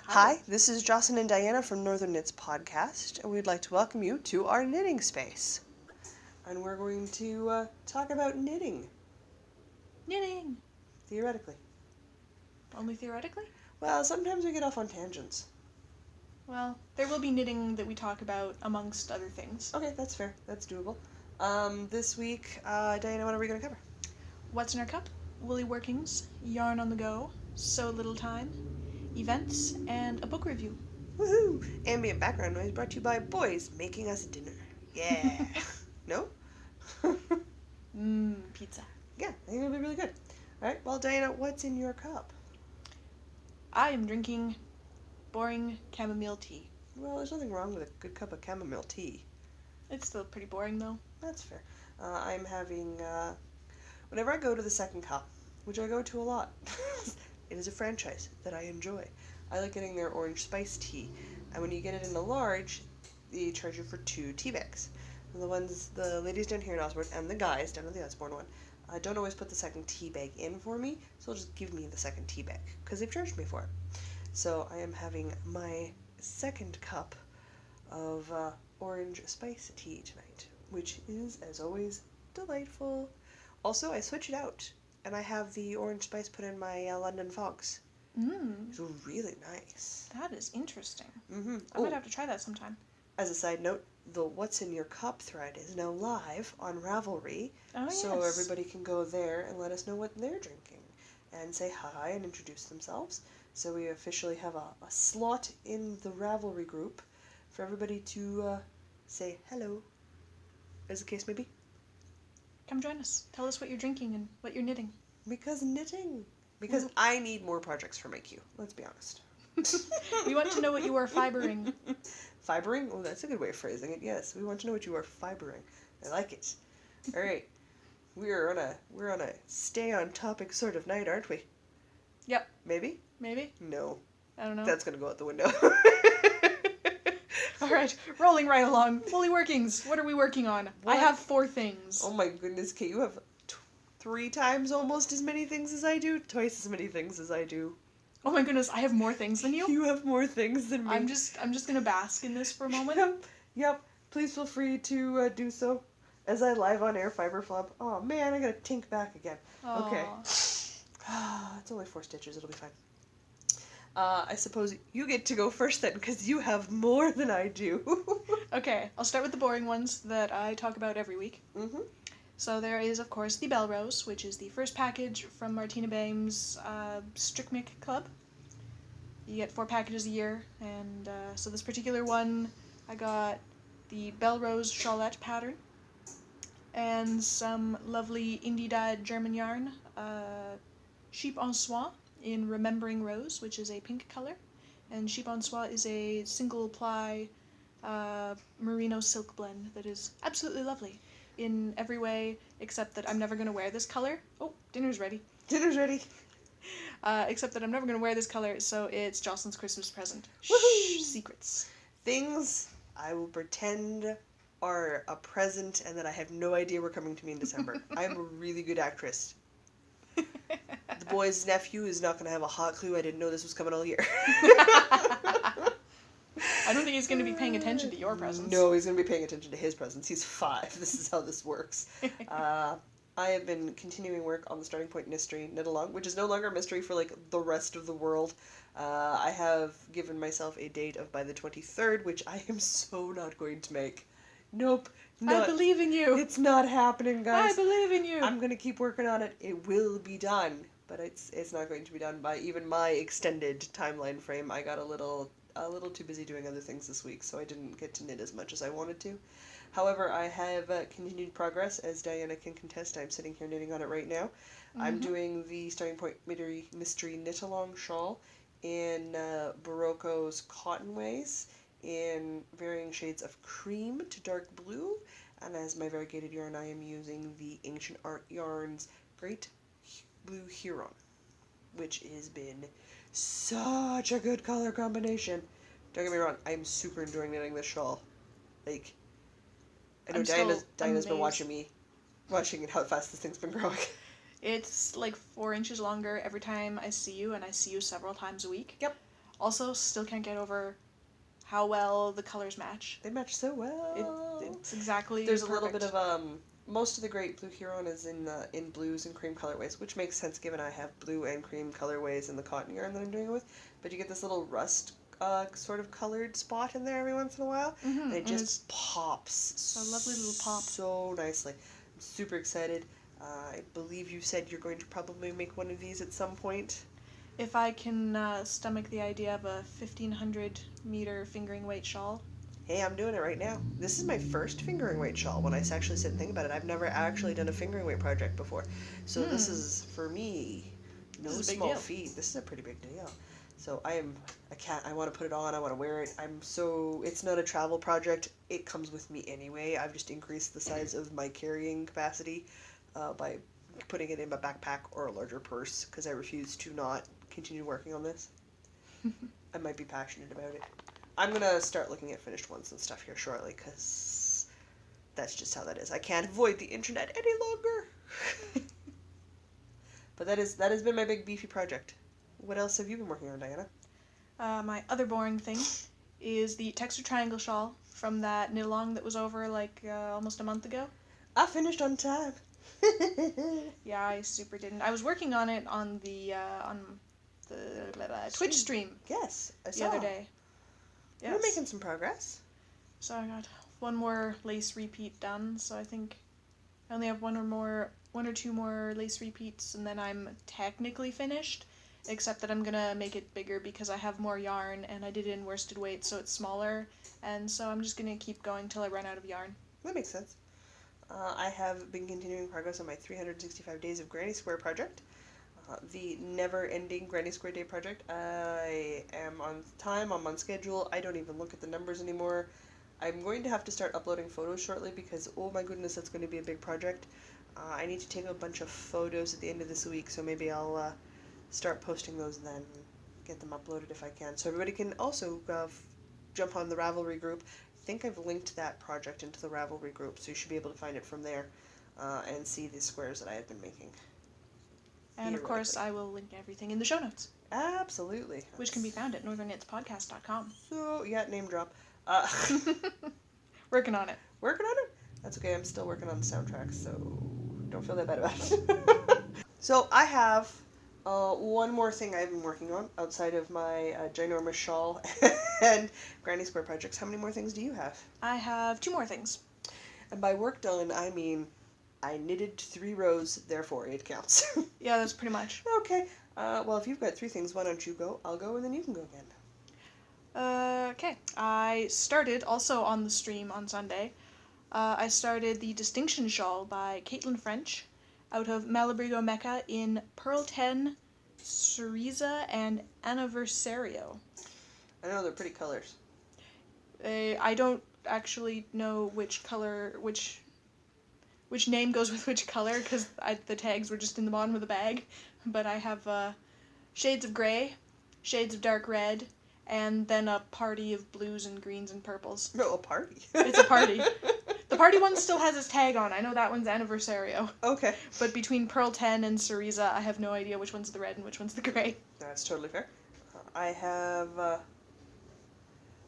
Hi, this is Jocelyn and Diana from Northern Knits Podcast, and we'd like to welcome you to our knitting space. And we're going to talk about knitting. Knitting! Theoretically. Only theoretically? Well, sometimes we get off on tangents. Well, there will be knitting that we talk about amongst other things. Okay, that's fair. That's doable. This week, Diana, what are we going to cover? What's in our cup? Woolly workings, yarn on the go, so little time, events, and a book review. Woohoo! Ambient background noise brought to you by boys making us dinner. Yeah. No? Pizza. Yeah, I think it'll be really good. Alright, well, Diana, what's in your cup? I am drinking boring chamomile tea. Well, there's nothing wrong with a good cup of chamomile tea. It's still pretty boring, though. That's fair. I'm having, whenever I go to the Second Cup, which I go to a lot, it is a franchise that I enjoy. I like getting their orange spice tea, and when you get it in a large, they charge you for 2 tea bags. And the ladies down here in Osborne, and the guys down at the Osborne one, don't always put the second tea bag in for me, so they'll just give me the second tea bag, because they've charged me for it. So I am having my second cup of orange spice tea tonight, which is, as always, delightful. Also, I switch it out, and I have the orange spice put in my London Fogs. It's really nice. That is interesting. Mm-hmm. I might have to try that sometime. As a side note, the What's in Your Cup thread is now live on Ravelry, so yes. everybody can go there and let us know what they're drinking, and say hi and introduce themselves. So we officially have a slot in the Ravelry group for everybody to say hello, as the case may be. Come join us. Tell us what you're drinking and what you're knitting. Because knitting. Because I need more projects for my queue, let's be honest. We want to know what you are fibering. Fibering? Oh, that's a good way of phrasing it, yes. We want to know what you are fibering. I like it. Alright. We're on a stay on topic sort of night, aren't we? Yep. Maybe? Maybe? No. I don't know. That's gonna go out the window. Alright, rolling right along. Woolly workings. What are we working on? What? I have 4 things. Oh my goodness, Kate, you have 3 times almost as many things as I do? Twice as many things as I do. Oh my goodness, I have more things than you? You have more things than me. I'm just gonna bask in this for a moment. Yep. Please feel free to do so as I live on air fiber flub. Oh man, I gotta tink back again. Aww. Okay. It's only 4 stitches, it'll be fine. I suppose you get to go first then, because you have more than I do. Okay, I'll start with the boring ones that I talk about every week. Mm-hmm. So there is, of course, the Bell Rose, which is the first package from Martina Bame's Strickmick Club. You get 4 packages a year, and so this particular one, I got the Bell Rose Shawlette pattern, and some lovely indie-dyed German yarn, Sheep en Soie in Remembering Rose, which is a pink color, and Sheep en Soie is a single-ply merino silk blend that is absolutely lovely in every way, except that I'm never going to wear this color. Oh, dinner's ready. Dinner's ready. Except that I'm never going to wear this color, so it's Jocelyn's Christmas present. Woohoo! Shh, secrets. Things I will pretend are a present and that I have no idea were coming to me in December. I'm a really good actress. The boy's nephew is not going to have a hot clue. I didn't know this was coming all year. I don't think he's going to be paying attention to your presents. No, he's going to be paying attention to his presents. He's 5. This is how this works. I have been continuing work on the Starting Point Mystery Knit Along, which is no longer a mystery for, like, the rest of the world. I have given myself a date of by the 23rd, which I am so not going to make. Nope. I believe in you. It's not happening, guys. I believe in you. I'm going to keep working on it. It will be done, but it's not going to be done by even my extended timeline frame. I got a little too busy doing other things this week, so I didn't get to knit as much as I wanted to. However, I have continued progress, as Diana can contest. I'm sitting here knitting on it right now. Mm-hmm. I'm doing the Starting Point Mystery Knit-Along shawl in Barocco's Cottonways in varying shades of cream to dark blue. And as my variegated yarn, I am using the Ancient Art Yarns Great Blue Huron, which has been such a good color combination. Don't get me wrong, I'm super enjoying knitting this shawl. Like, I know Diana's been watching how fast this thing's been growing. It's like 4 inches longer every time I see you, and I see you several times a week. Yep. Also, still can't get over how well the colors match. They match so well. It's exactly There's perfect. a little bit of most of the Great Blue Huron is in blues and cream colorways, which makes sense given I have blue and cream colorways in the cotton yarn that I'm doing it with. But you get this little rust sort of colored spot in there every once in a while, and it just pops. A lovely little pop. So nicely. I'm super excited. I believe you said you're going to probably make one of these at some point. If I can stomach the idea of a 1,500 meter fingering weight shawl. Hey, I'm doing it right now. This is my first fingering weight shawl when I actually sit and think about it. I've never actually done a fingering weight project before. So this is, for me, no small feat. This is a pretty big deal. So I want to put it on, I want to wear it. It's not a travel project. It comes with me anyway. I've just increased the size of my carrying capacity by putting it in my backpack or a larger purse because I refuse to not continue working on this. I might be passionate about it. I'm going to start looking at finished ones and stuff here shortly because that's just how that is. I can't avoid the internet any longer. But that has been my big beefy project. What else have you been working on, Diana? My other boring thing is the texture triangle shawl from that knit along that was over almost a month ago. I finished on time. Yeah, I super didn't. I was working on it on the Twitch stream. Yes, I saw. The other day. Yes. You're making some progress. So I got one more lace repeat done, so I think I only have one or two more lace repeats, and then I'm technically finished, except that I'm gonna make it bigger because I have more yarn, and I did it in worsted weight, so it's smaller, and so I'm just gonna keep going till I run out of yarn. That makes sense. I have been continuing progress on my 365 Days of Granny Square project. The never-ending Granny Square Day project. I am on time, I'm on schedule. I don't even look at the numbers anymore. I'm going to have to start uploading photos shortly because, oh my goodness, that's going to be a big project. I need to take a bunch of photos at the end of this week, so maybe I'll start posting those then, get them uploaded if I can. So everybody can also jump on the Ravelry group. I think I've linked that project into the Ravelry group, so you should be able to find it from there and see the squares that I have been making. And of course, I will link everything in the show notes. Absolutely. Which can be found at northernknitspodcast.com. So, yeah, name drop. Working on it. Working on it? That's okay, I'm still working on the soundtrack, so don't feel that bad about it. So, I have one more thing I've been working on outside of my ginormous shawl and Granny Square projects. How many more things do you have? I have 2 more things. And by work done, I mean I knitted 3 rows, therefore it counts. Yeah, that's pretty much. Okay. Well, if you've got 3 things, why don't you go? I'll go, and then you can go again. Okay. I started, also on the stream on Sunday, I started the Distinction Shawl by Caitlin French out of Malabrigo Mecca in Pearl 10, Cerise, and Anniversario. I know they're pretty colors. I don't actually know which color, which name goes with which color, because the tags were just in the bottom of the bag. But I have shades of gray, shades of dark red, and then a party of blues and greens and purples. No, a party. It's a party. The party one still has its tag on. I know that one's Anniversario. Okay. But between Pearl 10 and Cerise, I have no idea which one's the red and which one's the gray. That's totally fair. I have...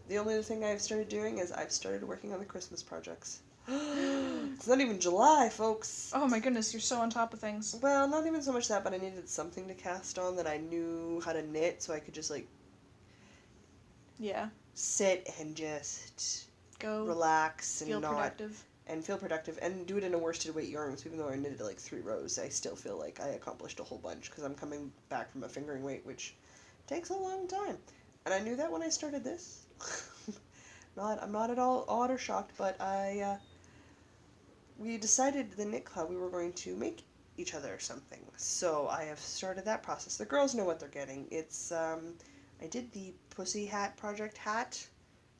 the only other thing I've started doing is I've started working on the Christmas projects. It's not even July, folks. Oh my goodness, you're so on top of things. Well, not even so much that, but I needed something to cast on that I knew how to knit, so I could just, Yeah. sit and just Go. relax and Feel not... productive. And feel productive, and do it in a worsted weight yarn, so even though I knitted 3 rows, I still feel like I accomplished a whole bunch, because I'm coming back from a fingering weight, which takes a long time. And I knew that when I started this. I'm not at all awed or shocked, but we decided the knit club we were going to make each other something. So I have started that process. The girls know what they're getting. It's, I did the Pussy Hat Project hat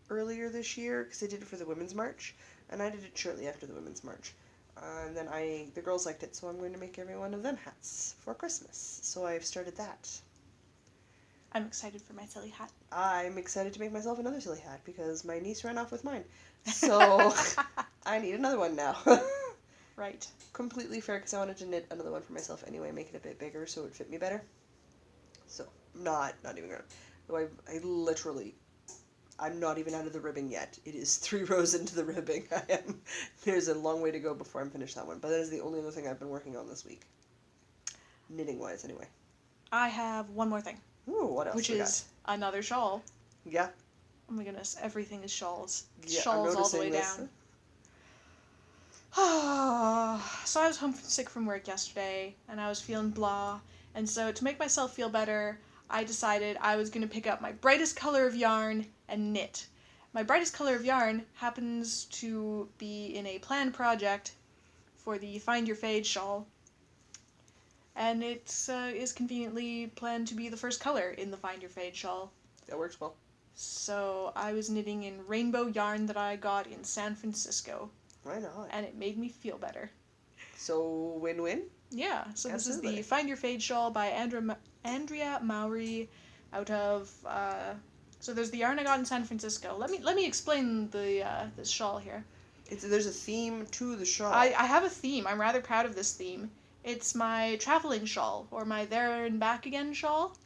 earlier this year, because I did it for the Women's March, and I did it shortly after the Women's March. And then the girls liked it, so I'm going to make every one of them hats for Christmas. So I've started that. I'm excited for my silly hat. I'm excited to make myself another silly hat, because my niece ran off with mine. So I need another one now. Right. Completely fair, because I wanted to knit another one for myself anyway, make it a bit bigger so it would fit me better. So, not even gonna... Though I literally, I'm not even out of the ribbing yet. It is 3 rows into the ribbing. There's a long way to go before I'm finished that one. But that is the only other thing I've been working on this week. Knitting-wise, anyway. I have one more thing. Ooh, what else Which we is another shawl. got? Yeah. Oh my goodness, everything is shawls. Yeah, Shawls I'm all the way noticing this. down. So I was homesick from work yesterday, and I was feeling blah, and so to make myself feel better, I decided I was going to pick up my brightest color of yarn and knit. My brightest color of yarn happens to be in a planned project for the Find Your Fade shawl, and it is conveniently planned to be the first color in the Find Your Fade shawl. That works well. So I was knitting in rainbow yarn that I got in San Francisco. Why not? And it made me feel better. So, win-win? Yeah, so this is Absolutely. the Find Your Fade shawl by Andrea Mowry out of, so there's the yarn I got in San Francisco. Let me explain this shawl here. There's a theme to the shawl. I have a theme. I'm rather proud of this theme. It's my traveling shawl, or my there and back again shawl.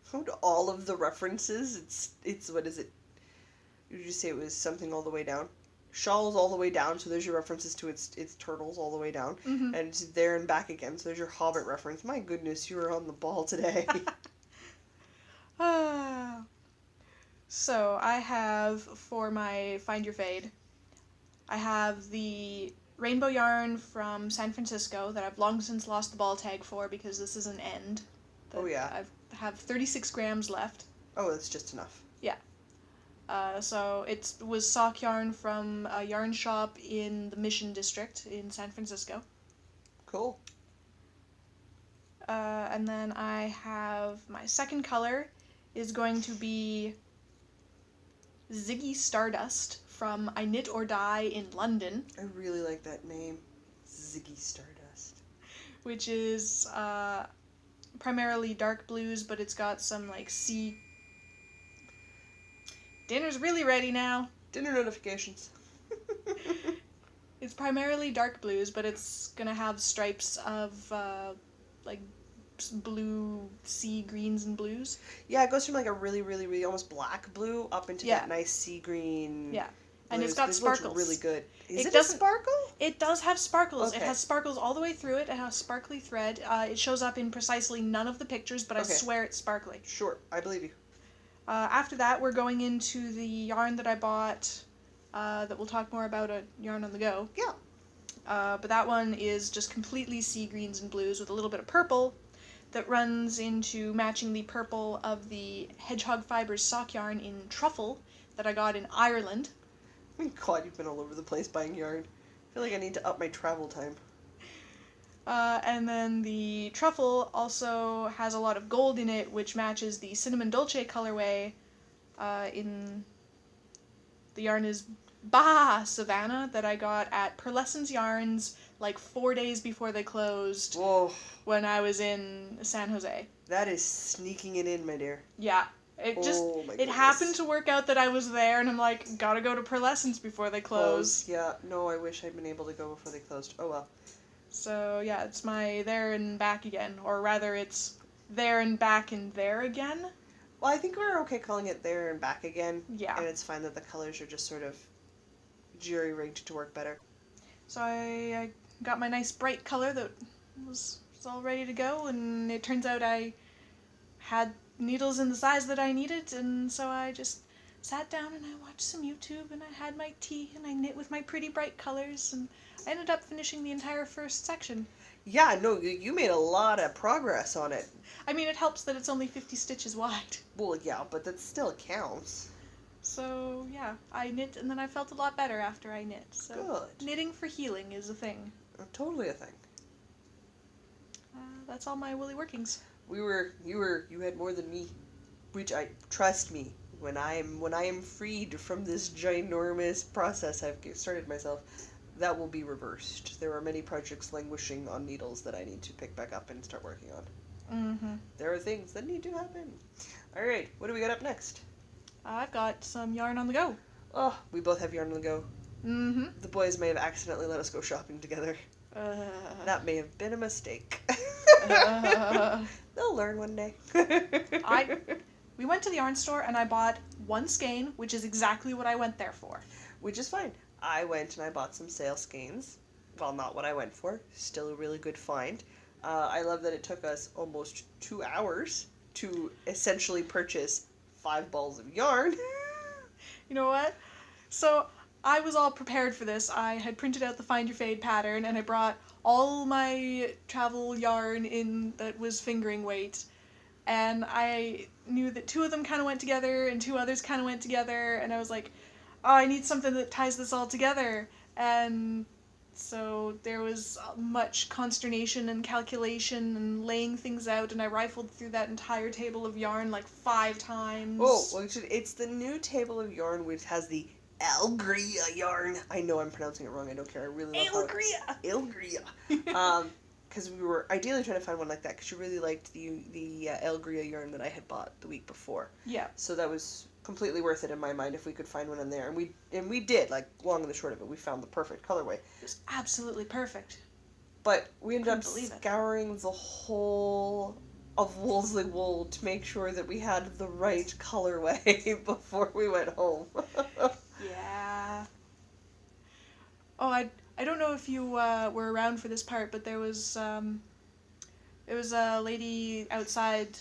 Found all of the references. It's what is it? Did you say it was something all the way down? Shawls all the way down, so there's your references to its turtles all the way down. Mm-hmm. And it's there and back again, so there's your Hobbit reference. My goodness, you were on the ball today. So I have, for my Find Your Fade, I have the rainbow yarn from San Francisco that I've long since lost the ball tag for because this is an end. Oh, yeah. I have 36 grams left. Oh, that's just enough. So it was sock yarn from a yarn shop in the Mission District in San Francisco. Cool. And then I have my second color is going to be Ziggy Stardust from I Knit or Die in London. I really like that name. Ziggy Stardust. Which is primarily dark blues, but it's got some like sea. Dinner's really ready now. Dinner notifications. It's primarily dark blues, but it's gonna have stripes of like blue sea greens and blues. Yeah, it goes from like a really, really, really almost black blue up into that nice sea green. Yeah. And it's got sparkles. Really good. Is it a sparkle? It does have sparkles. Okay. It has sparkles all the way through it. It has sparkly thread. It shows up in precisely none of the pictures, but I swear it's sparkly. Sure, I believe you. After that, we're going into the yarn that I bought that we'll talk more about at Yarn on the Go. Yeah. But that one is just completely sea greens and blues with a little bit of purple that runs into matching the purple of the Hedgehog Fibers sock yarn in Truffle that I got in Ireland. Oh my god, you've been all over the place buying yarn. I feel like I need to up my travel time. And then the Truffle also has a lot of gold in it, which matches the Cinnamon Dolce colorway in the yarn is Baja Savannah that I got at Pearlescence Yarns like 4 days before they closed. Whoa. When I was in San Jose. That is sneaking it in, my dear. Yeah. It happened to work out that I was there, and I'm like, gotta go to Pearlescence before they close. Yeah, no, I wish I'd been able to go before they closed. Oh well. So, yeah, it's my there and back again. Or rather, it's there and back and there again. Well, I think we're okay calling it there and back again. Yeah. And it's fine that the colors are just sort of jury-rigged to work better. So I got my nice bright color that was all ready to go, and it turns out I had needles in the size that I needed, and so I just sat down and I watched some YouTube, and I had my tea, and I knit with my pretty bright colors, and I ended up finishing the entire first section. Yeah, no, you made a lot of progress on it. I mean, it helps that it's only 50 stitches wide. Well, yeah, but that still counts. So, yeah, I knit, and then I felt a lot better after I knit. So Good. Knitting for healing is a thing. Totally a thing. That's all my woolly workings. You had more than me. Which trust me, when I am freed from this ginormous process I've started myself, that will be reversed. There are many projects languishing on needles that I need to pick back up and start working on. Mm-hmm. There are things that need to happen. Alright, what do we got up next? I've got some yarn on the go. Oh, we both have yarn on the go. Mm-hmm. The boys may have accidentally let us go shopping together. That may have been a mistake. They'll learn one day. We went to the yarn store and I bought one skein, which is exactly what I went there for. Which is fine. I went and I bought some sale skeins. Well, not what I went for. Still a really good find. I love that it took us almost 2 hours to essentially purchase 5 balls of yarn. You know what? So I was all prepared for this. I had printed out the Find Your Fade pattern and I brought all my travel yarn in that was fingering weight. And I knew that 2 of them kind of went together and 2 others kind of went together. And I was like, oh, I need something that ties this all together. And so there was much consternation and calculation and laying things out, and I rifled through that entire table of yarn like 5 times. Oh, well, it's the new table of yarn which has the Algria yarn. I know I'm pronouncing it wrong. I don't care. I really love Algria. Because we were ideally trying to find one like that because you really liked the Algria yarn that I had bought the week before. Yeah. So that was completely worth it in my mind if we could find one in there, and we did. Like, long and the short of it, we found the perfect colorway. It was absolutely perfect. But we ended up Couldn't believe it. scouring the whole of Wolseley wool to make sure that we had the right colorway before we went home. Yeah. Oh, I don't know if you were around for this part, but there was a lady outside.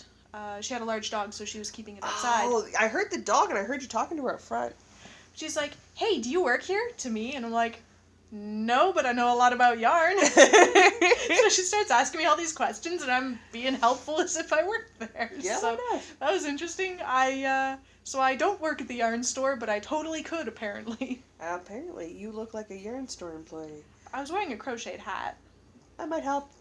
She had a large dog, so she was keeping it outside. Oh, I heard the dog, and I heard you talking to her up front. She's like, "Hey, do you work here?" to me, and I'm like, "No, but I know a lot about yarn." So she starts asking me all these questions, and I'm being helpful as if I worked there. Yeah, so why not? that was interesting. So I don't work at the yarn store, but I totally could, apparently. Apparently, you look like a yarn store employee. I was wearing a crocheted hat. That might help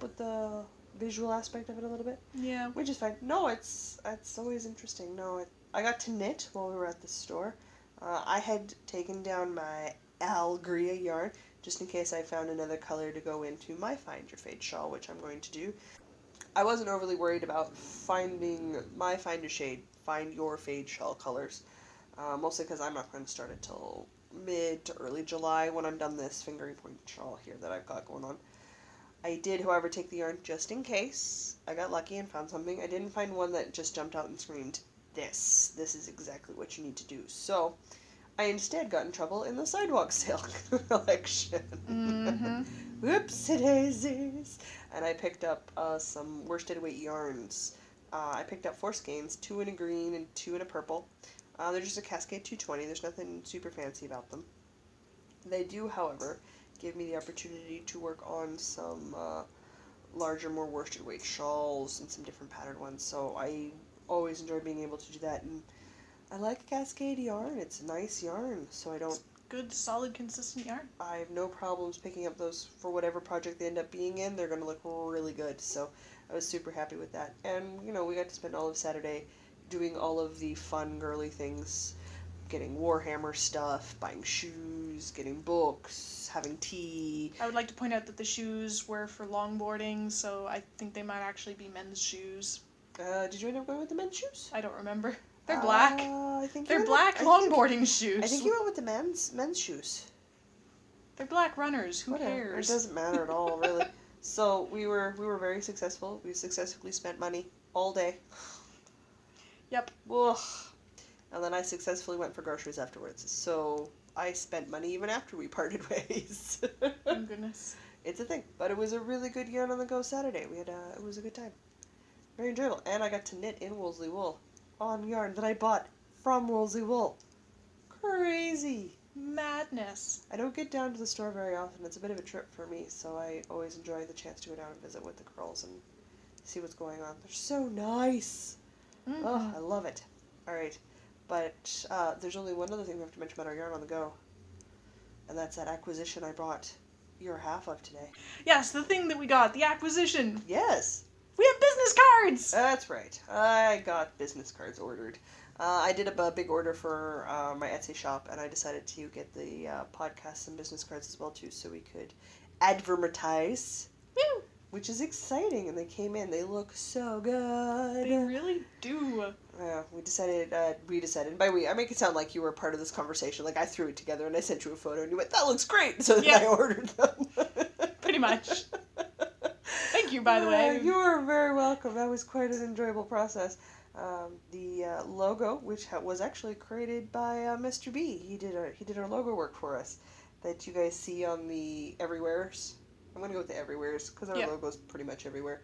with the visual aspect of it a little bit. Yeah. Which is fine. No, it's always interesting. No, I got to knit while we were at the store. I had taken down my Algria yarn just in case I found another color to go into my Find Your Fade shawl, which I'm going to do. I wasn't overly worried about finding my Find Your Fade shawl colors, mostly because I'm not going to start until mid to early July when I'm done this fingering point shawl here that I've got going on. I did, however, take the yarn just in case. I got lucky and found something. I didn't find one that just jumped out and screamed, this is exactly what you need to do. So, I instead got in trouble in the sidewalk sale collection. Mm-hmm. Whoopsie daisies. And I picked up some worsted weight yarns. I picked up 4 skeins, 2 in a green and 2 in a purple. They're just a Cascade 220. There's nothing super fancy about them. They do, however, give me the opportunity to work on some larger, more worsted weight shawls and some different patterned ones. So I always enjoy being able to do that. And I like Cascade yarn. It's a nice yarn, so I don't... Good, solid, consistent yarn. I have no problems picking up those for whatever project they end up being in. They're going to look really good. So I was super happy with that. And, you know, we got to spend all of Saturday doing all of the fun, girly things. Getting Warhammer stuff, buying shoes, getting books, having tea. I would like to point out that the shoes were for longboarding, so I think they might actually be men's shoes. Did you end up going with the men's shoes? I don't remember. They're black. I think They're black longboarding shoes. I think you went with the men's shoes. They're black runners. Who Whatever. cares? It doesn't matter at all, really. So we were very successful. We successfully spent money all day. Yep. Ugh. And then I successfully went for groceries afterwards. So I spent money even after we parted ways. Oh goodness. It's a thing. But it was a really good yarn on the go Saturday. It was a good time. Very enjoyable. And I got to knit in Wolseley wool on yarn that I bought from Wolseley wool. Crazy. Madness. I don't get down to the store very often. It's a bit of a trip for me, so I always enjoy the chance to go down and visit with the girls and see what's going on. They're so nice. Mm-hmm. Oh, I love it. All right. But there's only one other thing we have to mention about our yarn on the go, and that's that acquisition I brought your half of today. Yes, the thing that we got, the acquisition. Yes. We have business cards! That's right. I got business cards ordered. I did a big order for my Etsy shop, and I decided to get the podcasts and business cards as well, too, so we could advertise. Woo! Which is exciting, and they came in. They look so good. They really do. Yeah, we decided, and by we, I make it sound like you were part of this conversation. Like, I threw it together, and I sent you a photo, and you went, that looks great! So then Yeah. I ordered them. Pretty much. Thank you, by the way. You are very welcome. That was quite an enjoyable process. The logo, which was actually created by Mr. B. He did our logo work for us that you guys see on the everywheres. I'm gonna go with the everywheres because our Yep. logo's pretty much everywhere.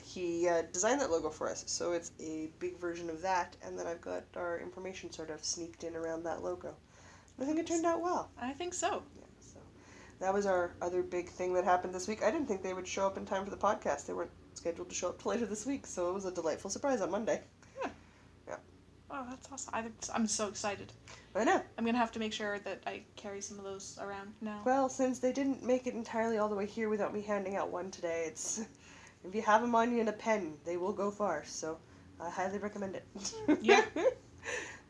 He designed that logo for us, so it's a big version of that, and then I've got our information sort of sneaked in around that logo. I think it turned out well. I think so. Yeah, so that was our other big thing that happened this week. I didn't think they would show up in time for the podcast. They weren't scheduled to show up till later this week, so it was a delightful surprise on Monday. Oh, that's awesome. I'm so excited. I know. I'm going to have to make sure that I carry some of those around now. Well, since they didn't make it entirely all the way here without me handing out one today, it's if you have them on you in a pen, they will go far. So I highly recommend it. Yeah.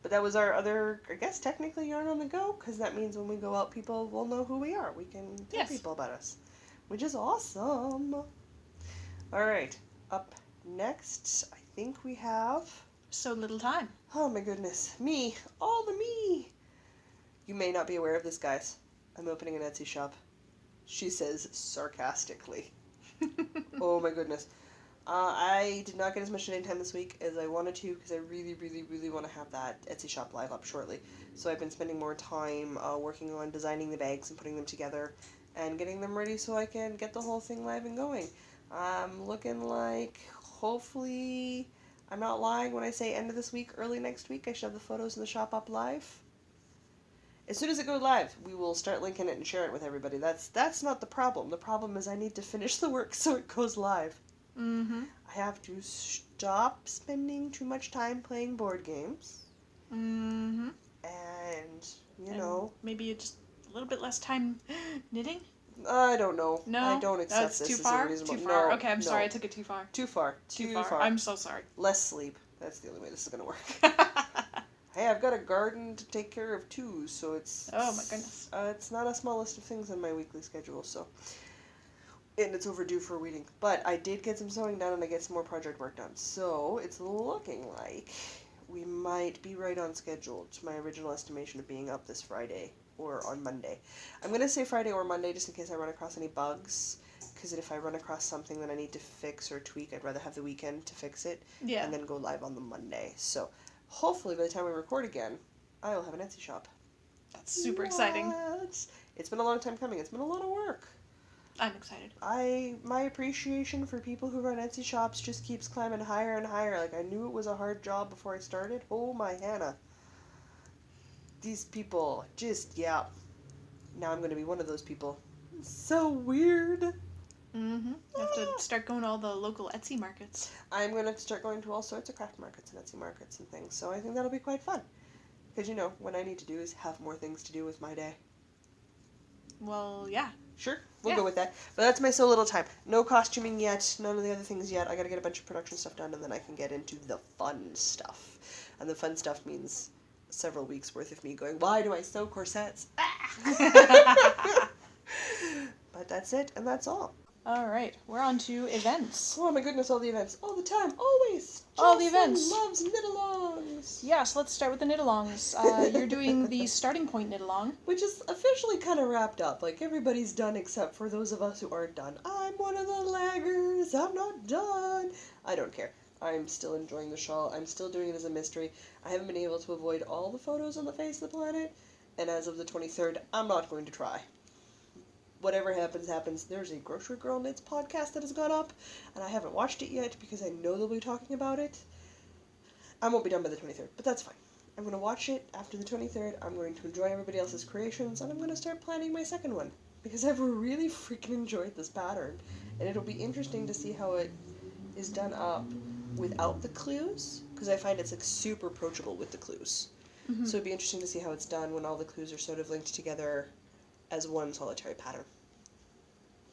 But that was our other, I guess, technically Yarn on the Go, because that means when we go out, people will know who we are. We can tell Yes. people about us, which is awesome. All right, up next, I think we have... So little time. Oh my goodness, me, all the me. You may not be aware of this, guys. I'm opening an Etsy shop. She says sarcastically. Oh my goodness. I did not get as much time this week as I wanted to because I really, really, really want to have that Etsy shop live up shortly. So I've been spending more time working on designing the bags and putting them together and getting them ready so I can get the whole thing live and going. I'm looking like, hopefully, I'm not lying when I say end of this week, early next week, I should have the photos in the shop up live. As soon as it goes live, we will start linking it and share it with everybody. That's not the problem. The problem is I need to finish the work so it goes live. Mm-hmm. I have to stop spending too much time playing board games. Mm-hmm. And, And know... maybe just a little bit less time knitting? I don't know. No? I don't accept That's this too as far? a reasonable... Too far? No, Okay, I'm no. sorry, I took it too far. Too far. Too far. I'm so sorry. Less sleep. That's the only way this is going to work. Hey, I've got a garden to take care of too, so it's... Oh my goodness. It's not a small list of things on my weekly schedule, so... And it's overdue for a weeding. But I did get some sewing done and I get some more project work done. So it's looking like we might be right on schedule to my original estimation of being up this Friday or on Monday. I'm going to say Friday or Monday just in case I run across any bugs. Because if I run across something that I need to fix or tweak, I'd rather have the weekend to fix it. Yeah. And then go live on the Monday. So hopefully by the time we record again, I'll have an Etsy shop. That's super exciting. It's been a long time coming. It's been a lot of work. I'm excited. My appreciation for people who run Etsy shops just keeps climbing higher and higher. Like, I knew it was a hard job before I started. Oh my Hannah. These people just, yeah. Now I'm going to be one of those people. It's so weird. Mm-hmm. You have to start going to all the local Etsy markets. I'm going to have to start going to all sorts of craft markets and Etsy markets and things. So I think that'll be quite fun. Because, what I need to do is have more things to do with my day. Well, yeah. Sure, we'll Yeah. go with that. But that's my so little time. No costuming yet, none of the other things yet. I gotta get a bunch of production stuff done, and then I can get into the fun stuff. And the fun stuff means several weeks worth of me going, why do I sew corsets? Ah! But that's it, and that's all. All right, we're on to events. Oh my goodness, all the events. All the time, always. All the Jocelyn events. loves knit-alongs. Yeah, so let's start with the knit-alongs. You're doing the starting point knit-along. Which is officially kind of wrapped up. Like, everybody's done except for those of us who aren't done. I'm one of the laggers. I'm not done. I don't care. I'm still enjoying the shawl. I'm still doing it as a mystery. I haven't been able to avoid all the photos on the face of the planet. And as of the 23rd, I'm not going to try. Whatever happens, happens. There's a Grocery Girl Knits podcast that has gone up, and I haven't watched it yet because I know they'll be talking about it. I won't be done by the 23rd, but that's fine. I'm going to watch it after the 23rd. I'm going to enjoy everybody else's creations, and I'm going to start planning my second one because I've really freaking enjoyed this pattern, and it'll be interesting to see how it is done up without the clues because I find it's like super approachable with the clues. Mm-hmm. So it'd be interesting to see how it's done when all the clues are sort of linked together as one solitary pattern.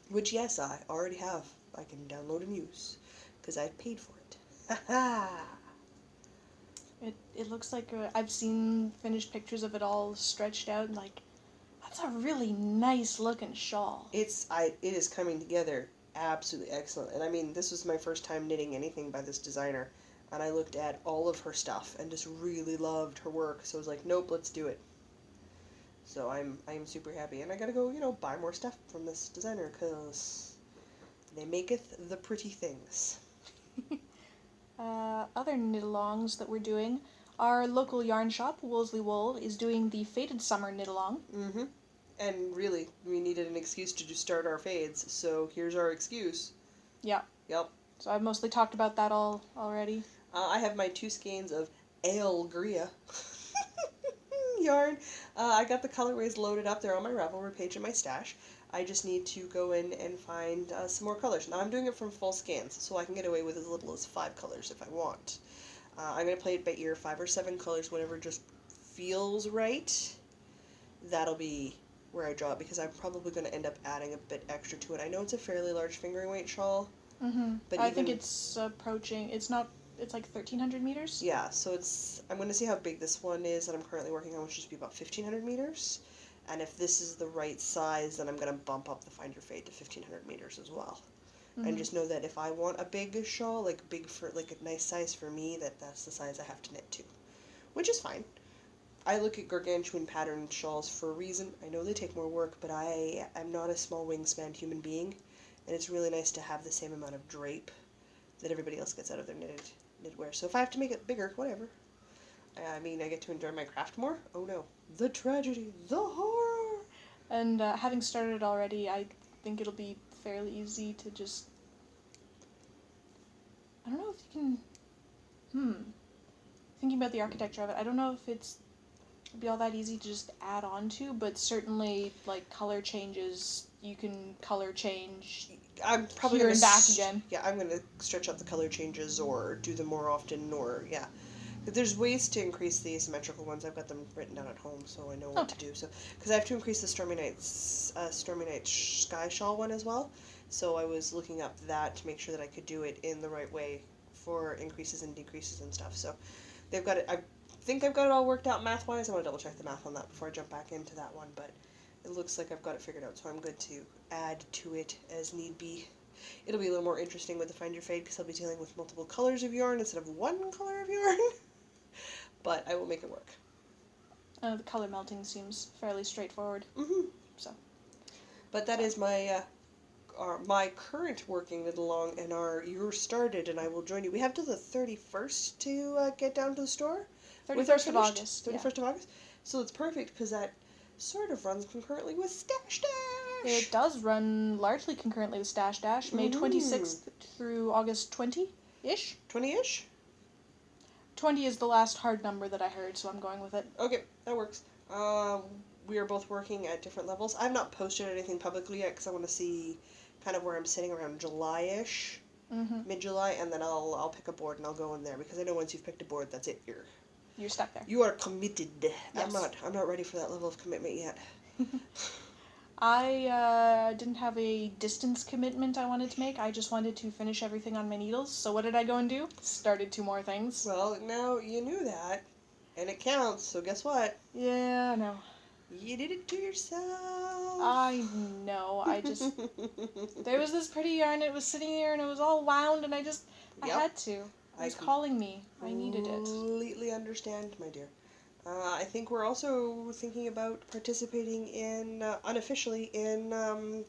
Which, yes, I already have. I can download and use, because I've paid for it. Ha-ha! It looks like I've seen finished pictures of it all stretched out, and like, that's a really nice looking shawl. It is coming together absolutely excellent. And I mean, this was my first time knitting anything by this designer, and I looked at all of her stuff and just really loved her work. So I was like, nope, let's do it. So I'm super happy, and I gotta go, buy more stuff from this designer, because they maketh the pretty things. Other knit-alongs that we're doing, our local yarn shop, Woolsley Wool, is doing the Faded Summer knit-along. Mm-hmm. And really, we needed an excuse to just start our fades, so here's our excuse. Yeah. Yep. So I've mostly talked about that already. I have my 2 skeins of Ale Gria yarn. I got the colorways loaded up. They're on my Ravelry page in my stash. I just need to go in and find some more colors. Now I'm doing it from full scans, so I can get away with as little as 5 colors if I want. I'm going to play it by ear, 5 or 7 colors, whatever just feels right. That'll be where I draw it, because I'm probably going to end up adding a bit extra to it. I know it's a fairly large fingering weight shawl. Mm-hmm. But I think it's approaching, it's like 1,300 meters? Yeah, so I'm going to see how big this one is that I'm currently working on, which should be about 1,500 meters. And if this is the right size, then I'm going to bump up the Find Your Fade to 1,500 meters as well. Mm-hmm. And just know that if I want a big shawl, like big for like a nice size for me, that's the size I have to knit to, which is fine. I look at gargantuan patterned shawls for a reason. I know they take more work, but I am not a small wingspan human being, and it's really nice to have the same amount of drape that everybody else gets out of their knitwear. So if I have to make it bigger, whatever. I mean, I get to enjoy my craft more. Oh no, the tragedy, the horror. And having started already, I think it'll be fairly easy to just... I don't know if you can... Thinking about the architecture of it, I don't know if it'll be all that easy to just add on to, but certainly, like, color changes, you can color change I'm probably here gonna and back again. Yeah, I'm going to stretch out the color changes or do them more often, or, yeah. There's ways to increase the asymmetrical ones. I've got them written down at home, so I know what to do. So, because I have to increase the Stormy Night Sky Shawl one as well. So I was looking up that to make sure that I could do it in the right way for increases and decreases and stuff. So they've got it. I think I've got it all worked out math-wise. I want to double check the math on that before I jump back into that one, but it looks like I've got it figured out. So I'm good to add to it as need be. It'll be a little more interesting with the Find Your Fade because I'll be dealing with multiple colors of yarn instead of one color of yarn. But I will make it work. The color melting seems fairly straightforward. Mm-hmm. So. But that is my my current working knit along, and you're started, and I will join you. We have till the 31st to get down to the store. 31st of August. 31st of August. So it's perfect because that sort of runs concurrently with Stash Dash. It does run largely concurrently with Stash Dash, May 26th through August 20-ish. 20-ish? 20 is the last hard number that I heard, so I'm going with it. Okay, that works. We are both working at different levels. I've not posted anything publicly yet because I want to see kind of where I'm sitting around July-ish, mid-July, and then I'll pick a board and I'll go in there because I know once you've picked a board, that's it. You're stuck there. You are committed. Yes. I'm not ready for that level of commitment yet. I didn't have a distance commitment I wanted to make. I just wanted to finish everything on my needles. So what did I go and do? Started 2 more things. Well, now you knew that, and it counts, so guess what? Yeah, I know. You did it to yourself. I know. There was this pretty yarn, it was sitting there, and it was all wound, and I had to. It was calling me. I needed it. Completely understand, my dear. I think we're also thinking about participating in, unofficially, in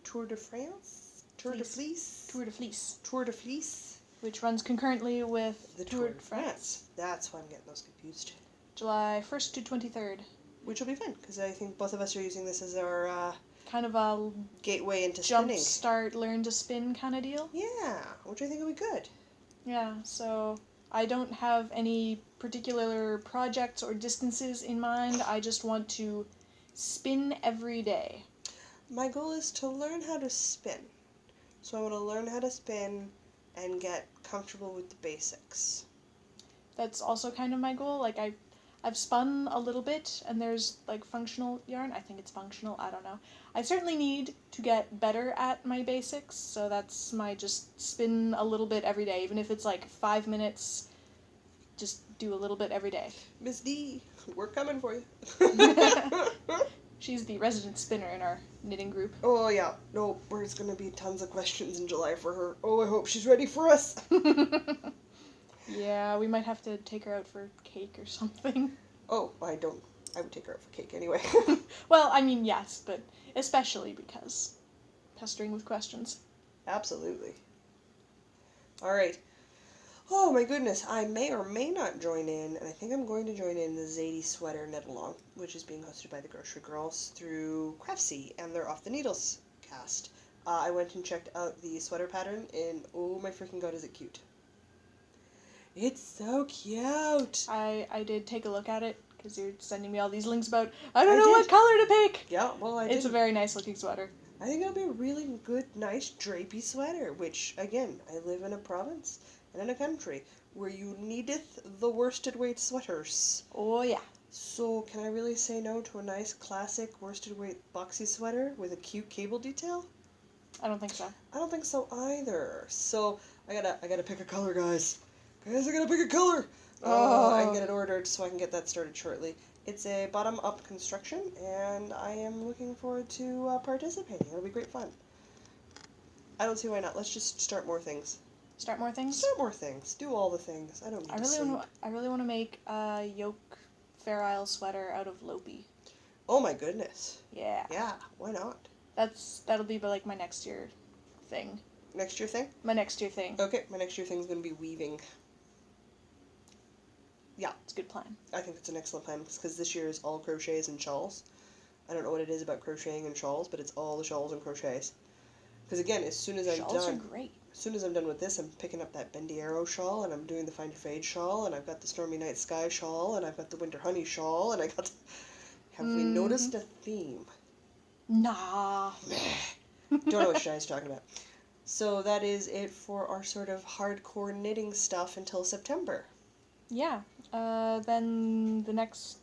Tour de France? Tour de Fleece? Tour de Fleece. Tour de Fleece. Which runs concurrently with The Tour de France. That's why I'm getting those confused. July 1st to 23rd. Which will be fun, because I think both of us are using this as our kind of a gateway into jump spinning. Start, learn to spin kind of deal. Yeah, which I think will be good. Yeah, so I don't have any particular projects or distances in mind. I just want to spin every day. My goal is to learn how to spin. So I want to learn how to spin and get comfortable with the basics. That's also kind of my goal. Like I've spun a little bit, and there's like functional yarn. I think it's functional. I don't know. I certainly need to get better at my basics, so that's my just spin a little bit every day, even if it's like 5 minutes. Just do a little bit every day. Miss D, we're coming for you. She's the resident spinner in our knitting group. Oh yeah, no, there's gonna be tons of questions in July for her. Oh, I hope she's ready for us. Yeah, we might have to take her out for cake or something. Oh, I would take her out for cake anyway. Well, I mean, yes, but especially because pestering with questions. Absolutely. All right. Oh my goodness, I may or may not join in, and I think I'm going to join in the Zadie Sweater Knit Along, which is being hosted by the Grocery Girls through Craftsy and their Off the Needles cast. I went and checked out the sweater pattern, and oh my freaking god, is it cute. It's so cute! I did take a look at it, because you're sending me all these links about, I don't I know did. what color to pick! Yeah, well, I It's did. a very nice looking sweater. I think it'll be a really good, nice, drapey sweater, which, again, I live in a province and in a country where you needeth the worsted weight sweaters. Oh yeah. So, can I really say no to a nice, classic, worsted weight boxy sweater with a cute cable detail? I don't think so. I don't think so either. So, I gotta pick a color, guys. Guys, I gotta pick a color! And get it ordered so I can get that started shortly. It's a bottom-up construction, and I am looking forward to participating. It'll be great fun. I don't see why not. Let's just start more things. Start more things? Start more things. Do all the things. I don't need to sleep. I really want to make a yoke Fair Isle sweater out of Lopi. Oh my goodness. Yeah. Yeah, why not? That'll be like my next year thing. Next year thing? My next year thing. Okay, my next year thing's gonna be weaving. Yeah. It's a good plan. I think it's an excellent plan because this year is all crochets and shawls. I don't know what it is about crocheting and shawls, but it's all the shawls and crochets. Because again, as soon as I'm Shawls done, are great. as soon as I'm done with this, I'm picking up that Bendy Arrow shawl, and I'm doing the Find Your Fade shawl, and I've got the Stormy Night Sky shawl, and I've got the Winter Honey shawl, and I got. Have we noticed a theme? Nah. Don't know what Shai's talking about. So that is it for our sort of hardcore knitting stuff until September. Yeah. Then the next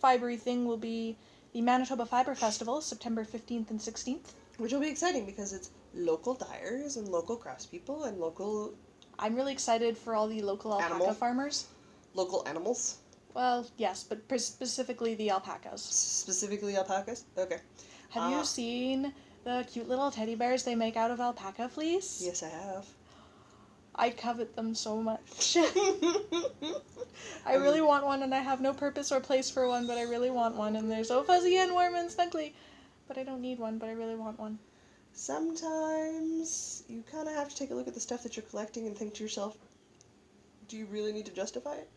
fibery thing will be the Manitoba Fibre Festival, September 15th and 16th. Which will be exciting because it's local dyers and local craftspeople and local I'm really excited for all the local alpaca farmers. local animals. Well, yes, but specifically the alpacas. Specifically alpacas? Okay. Have you seen the cute little teddy bears they make out of alpaca fleece? Yes, I have. I covet them so much. I really want one, and I have no purpose or place for one, but I really want one, and they're so fuzzy and warm and snuggly. But I don't need one, but I really want one. Sometimes you kind of have to take a look at the stuff that you're collecting and think to yourself, do you really need to justify it?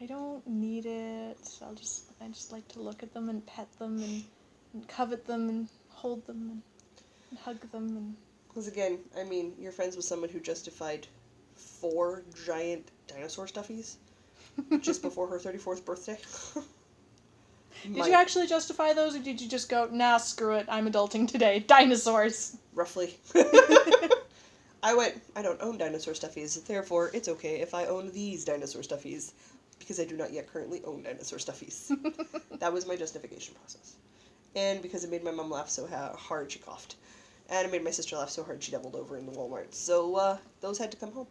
I don't need it. I just like to look at them and pet them and covet them and hold them and hug them and... Because again, I mean, you're friends with someone who justified 4 giant dinosaur stuffies just before her 34th birthday. Did you actually justify those, or did you just go, nah, screw it, I'm adulting today, dinosaurs? Roughly. I went, I don't own dinosaur stuffies, therefore it's okay if I own these dinosaur stuffies, because I do not yet currently own dinosaur stuffies. That was my justification process. And because it made my mom laugh so hard, she coughed. And it made my sister laugh so hard she doubled over in the Walmart. So, those had to come home.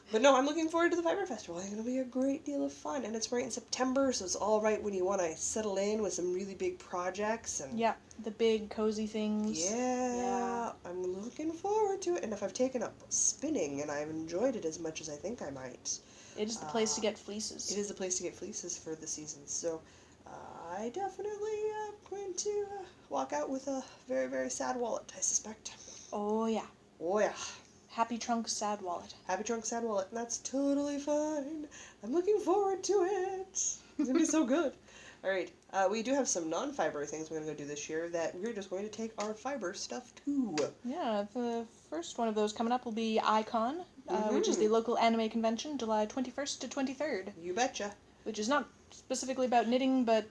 But no, I'm looking forward to the Fibre Festival. I think it'll be a great deal of fun. And it's right in September, so it's all right when you want to settle in with some really big projects. And Yeah, the big, cozy things. Yeah, I'm looking forward to it. And if I've taken up spinning and I've enjoyed it as much as I think I might. It is the place to get fleeces. It is the place to get fleeces for the season. So, I definitely am going to walk out with a very, very sad wallet, I suspect. Oh, yeah. Oh, yeah. Happy trunk, sad wallet. Happy trunk, sad wallet. And that's totally fine. I'm looking forward to it. It's going to be so good. All right. We do have some non-fiber things we're going to go do this year that we're just going to take our fiber stuff to. Yeah, the first one of those coming up will be Icon, which is the local anime convention, July 21st to 23rd. You betcha. Which is not specifically about knitting, but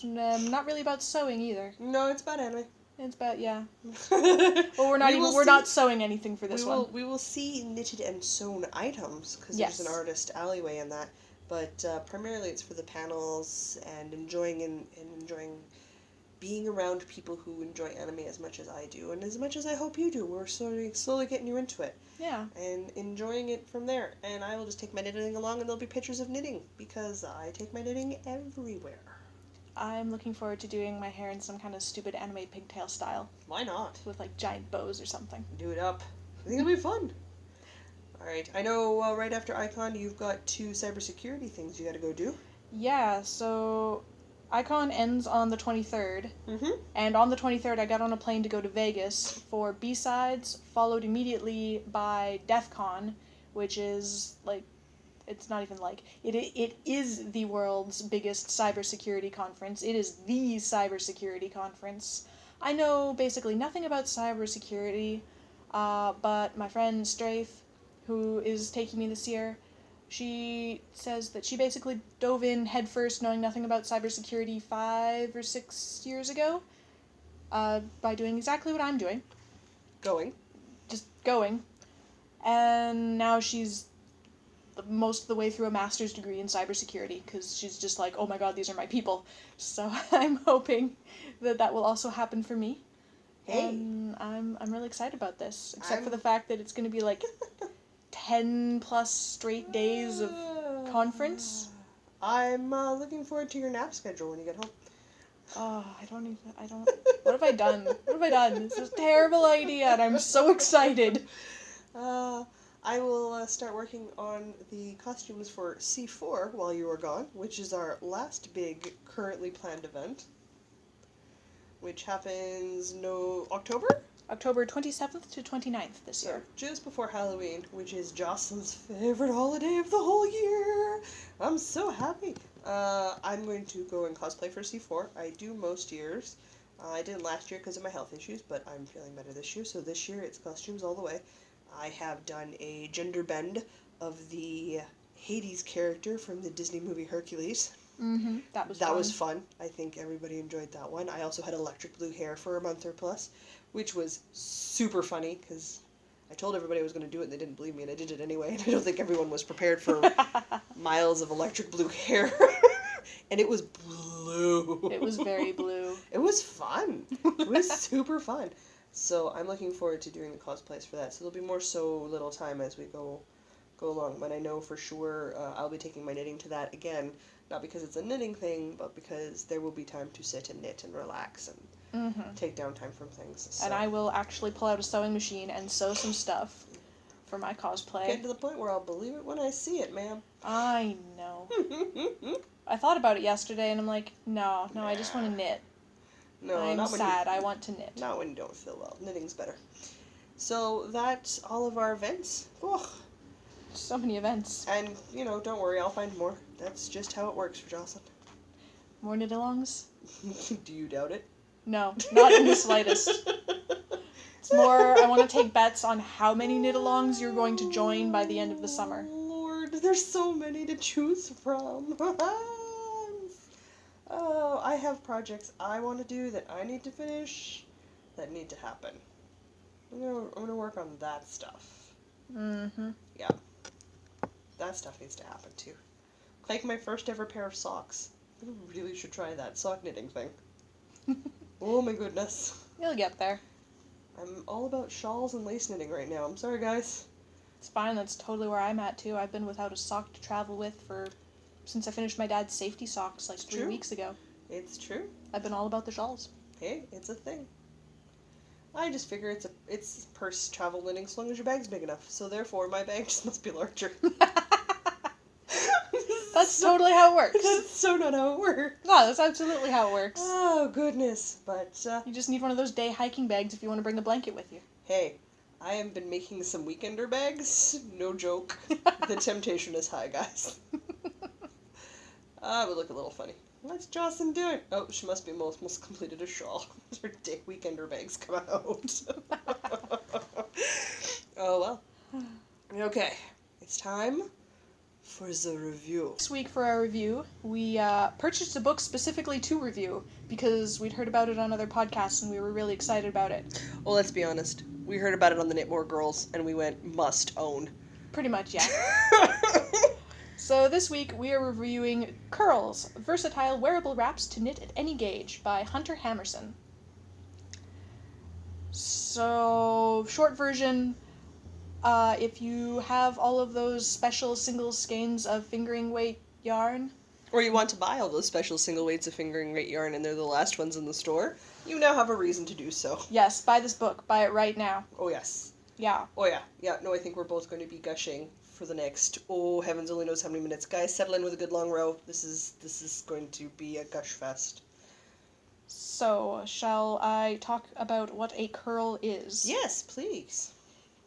not really about sewing either. No, it's about anime. It's about, yeah. Well, we're not sewing anything for this one. We will see knitted and sewn items, because Yes. there's an artist alleyway in that. But primarily it's for the panels and enjoying being around people who enjoy anime as much as I do, and as much as I hope you do. We're slowly getting you into it. Yeah. And enjoying it from there. And I will just take my knitting along, and there'll be pictures of knitting, because I take my knitting everywhere. I'm looking forward to doing my hair in some kind of stupid anime pigtail style. Why not? With, like, giant bows or something. Do it up. I think it'll be fun. Alright, I know right after Icon you've got 2 cybersecurity things you gotta go do. Yeah, so Icon ends on the 23rd, and on the 23rd I got on a plane to go to Vegas for B-Sides, followed immediately by DEF CON, which is like, it's not even like, it is the world's biggest cybersecurity conference. It is the cybersecurity conference. I know basically nothing about cybersecurity, but my friend Strafe, who is taking me this year, she says that she basically dove in headfirst knowing nothing about cybersecurity 5 or 6 years ago, by doing exactly what I'm doing. Just going. And now she's most of the way through a master's degree in cybersecurity, because she's just like, oh my god, these are my people. So I'm hoping that will also happen for me. Hey. And I'm really excited about this, except for the fact that it's going to be like 10 plus straight days of conference. I'm looking forward to your nap schedule when you get home. Oh, what have I done? This is a terrible idea, and I'm so excited. I will start working on the costumes for C4 while you are gone, which is our last big currently planned event, which happens October? October 27th to 29th this year. Just before Halloween, which is Jocelyn's favorite holiday of the whole year. I'm so happy. I'm going to go and cosplay for C4. I do most years. I didn't last year because of my health issues, but I'm feeling better this year, so this year it's costumes all the way. I have done a gender bend of the Hades character from the Disney movie Hercules. Mm-hmm. That was fun. I think everybody enjoyed that one. I also had electric blue hair for a month or plus, which was super funny because I told everybody I was going to do it and they didn't believe me, and I did it anyway, and I don't think everyone was prepared for miles of electric blue hair. And it was blue. It was very blue. It was fun. It was super fun. So I'm looking forward to doing the cosplays for that. So there'll be more so little time as we go along. But I know for sure I'll be taking my knitting to that again. Not because it's a knitting thing, but because there will be time to sit and knit and relax and take downtime from things. So. And I will actually pull out a sewing machine and sew some stuff for my cosplay. Get to the point where I'll believe it when I see it, ma'am. I know. I thought about it yesterday and I'm like, no, I just want to knit. No, I'm not when sad. I want to knit. Not when you don't feel well. Knitting's better. So that's all of our events. Ugh. So many events. And, don't worry, I'll find more. That's just how it works for Jocelyn. More knit-alongs? Do you doubt it? No, not in the slightest. It's more, I want to take bets on how many knit-alongs you're going to join by the end of the summer. Lord, there's so many to choose from. Oh, I have projects I want to do that I need to finish that need to happen. I'm gonna work on that stuff. Mm-hmm. Yeah. That stuff needs to happen too. Like my first ever pair of socks. I really should try that sock knitting thing. Oh my goodness. You'll get there. I'm all about shawls and lace knitting right now. I'm sorry, guys. It's fine. That's totally where I'm at too. I've been without a sock to travel with since I finished my dad's safety socks like 3 weeks ago. It's true. I've been all about the shawls. Hey, it's a thing. I just figure it's purse travel knitting as long as your bag's big enough. So therefore, my bag just must be larger. That's totally how it works. That's so not how it works. No, that's absolutely how it works. Oh, goodness. But, you just need one of those day hiking bags if you want to bring a blanket with you. Hey, I have been making some weekender bags. No joke. The temptation is high, guys. I would look a little funny. What's Jocelyn doing? Oh, she must be almost completed a shawl. Her day weekender bags come out. Oh, well. Okay. It's time for the review. This week for our review, we purchased a book specifically to review because we'd heard about it on other podcasts and we were really excited about it. Well, let's be honest. We heard about it on the Knitmore Girls and we went, must own. Pretty much, yeah. So this week we are reviewing Curls, Versatile Wearable Wraps to Knit at Any Gauge by Hunter Hammerson. So, short version, if you have all of those special single skeins of fingering weight yarn, or you want to buy all those special single weights of fingering weight yarn and they're the last ones in the store, you now have a reason to do so. Yes, buy this book. Buy it right now. Oh, yes. Yeah. Oh, yeah. Yeah, no, I think we're both going to be gushing for the next, heavens only knows how many minutes. Guys, settle in with a good long row. This is going to be a gush fest. So, shall I talk about what a curl is? Yes, please.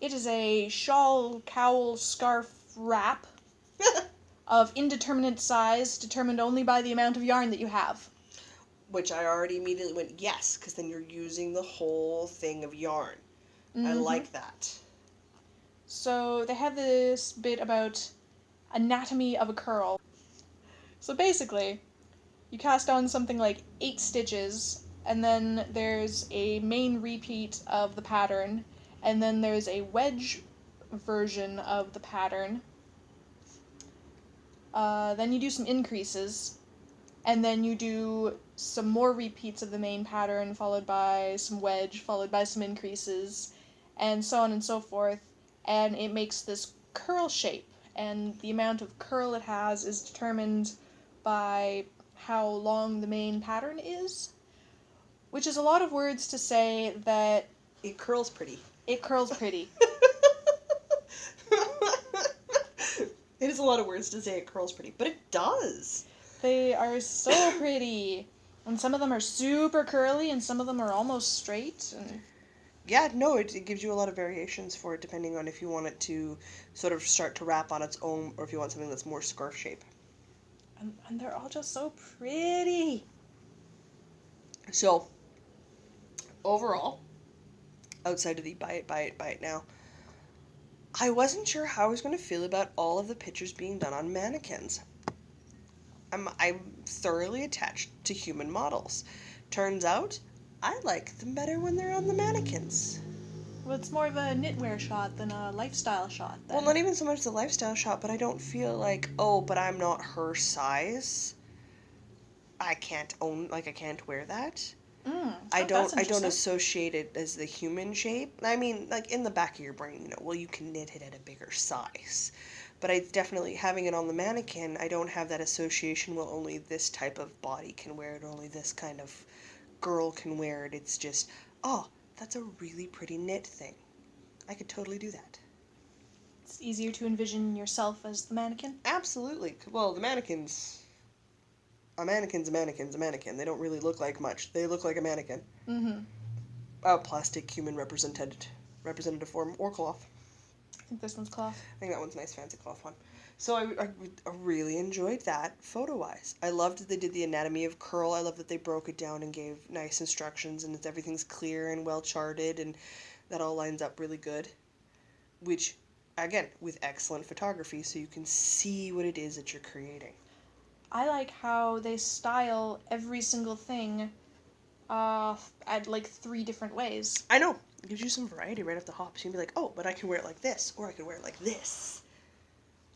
It is a shawl, cowl, scarf, wrap of indeterminate size, determined only by the amount of yarn that you have. Which I already immediately went, yes, because then you're using the whole thing of yarn. I Mm-hmm. like that. So they have this bit about anatomy of a curl. So basically, you cast on something like 8 stitches, and then there's a main repeat of the pattern, and then there's a wedge version of the pattern. Then you do some increases, and then you do some more repeats of the main pattern, followed by some wedge, followed by some increases, and so on and so forth, and it makes this curl shape, and the amount of curl it has is determined by how long the main pattern is, which is a lot of words to say that It curls pretty. it curls pretty. It is a lot of words to say it curls pretty, but it does. They are so pretty. And some of them are super curly, and some of them are almost straight. And Yeah, no, it gives you a lot of variations for it depending on if you want it to sort of start to wrap on its own or if you want something that's more scarf shape. and they're all just so pretty. So, overall, outside of the buy it now, I wasn't sure how I was going to feel about all of the pictures being done on mannequins. I'm thoroughly attached to human models. Turns out, I like them better when they're on the mannequins. Well, it's more of a knitwear shot than a lifestyle shot, then. Well, not even so much the lifestyle shot, but I don't feel like, oh, but I'm not her size. I can't wear that. I don't associate it as the human shape. I mean, like in the back of your brain, well, you can knit it at a bigger size. But I definitely, having it on the mannequin, I don't have that association, well, only this type of body can wear it, only this kind of girl can wear it. It's just, oh, that's a really pretty knit thing. I could totally do that. It's easier to envision yourself as the mannequin. Absolutely. Well, the mannequins... A mannequin's a mannequin. They don't really look like much. They look like a mannequin. Mm-hmm. A plastic human representative form, or cloth. I think this one's cloth. I think that one's a nice fancy cloth one. So I really enjoyed that photo-wise. I loved that they did the anatomy of curl. I love that they broke it down and gave nice instructions and that everything's clear and well charted and that all lines up really good. Which, again, with excellent photography so you can see what it is that you're creating. I like how they style every single thing at like 3 different ways. I know. It gives you some variety right off the hop. So you can be like, oh, but I can wear it like this, or I can wear it like this.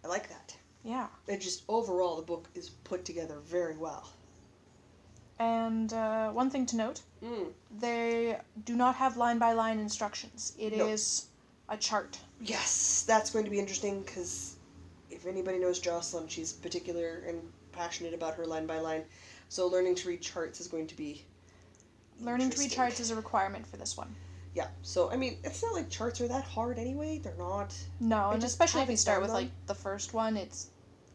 I like that. Yeah. It just, overall, the book is put together very well. And one thing to note, they do not have line-by-line instructions. It is a chart. Yes, that's going to be interesting, because if anybody knows Jocelyn, she's particular and passionate about her line-by-line. So learning to read charts is going to be Learning to read charts is a requirement for this one. Yeah, so, I mean, it's not like charts are that hard anyway. They're not. No, and especially if you start with, like, the first one, it's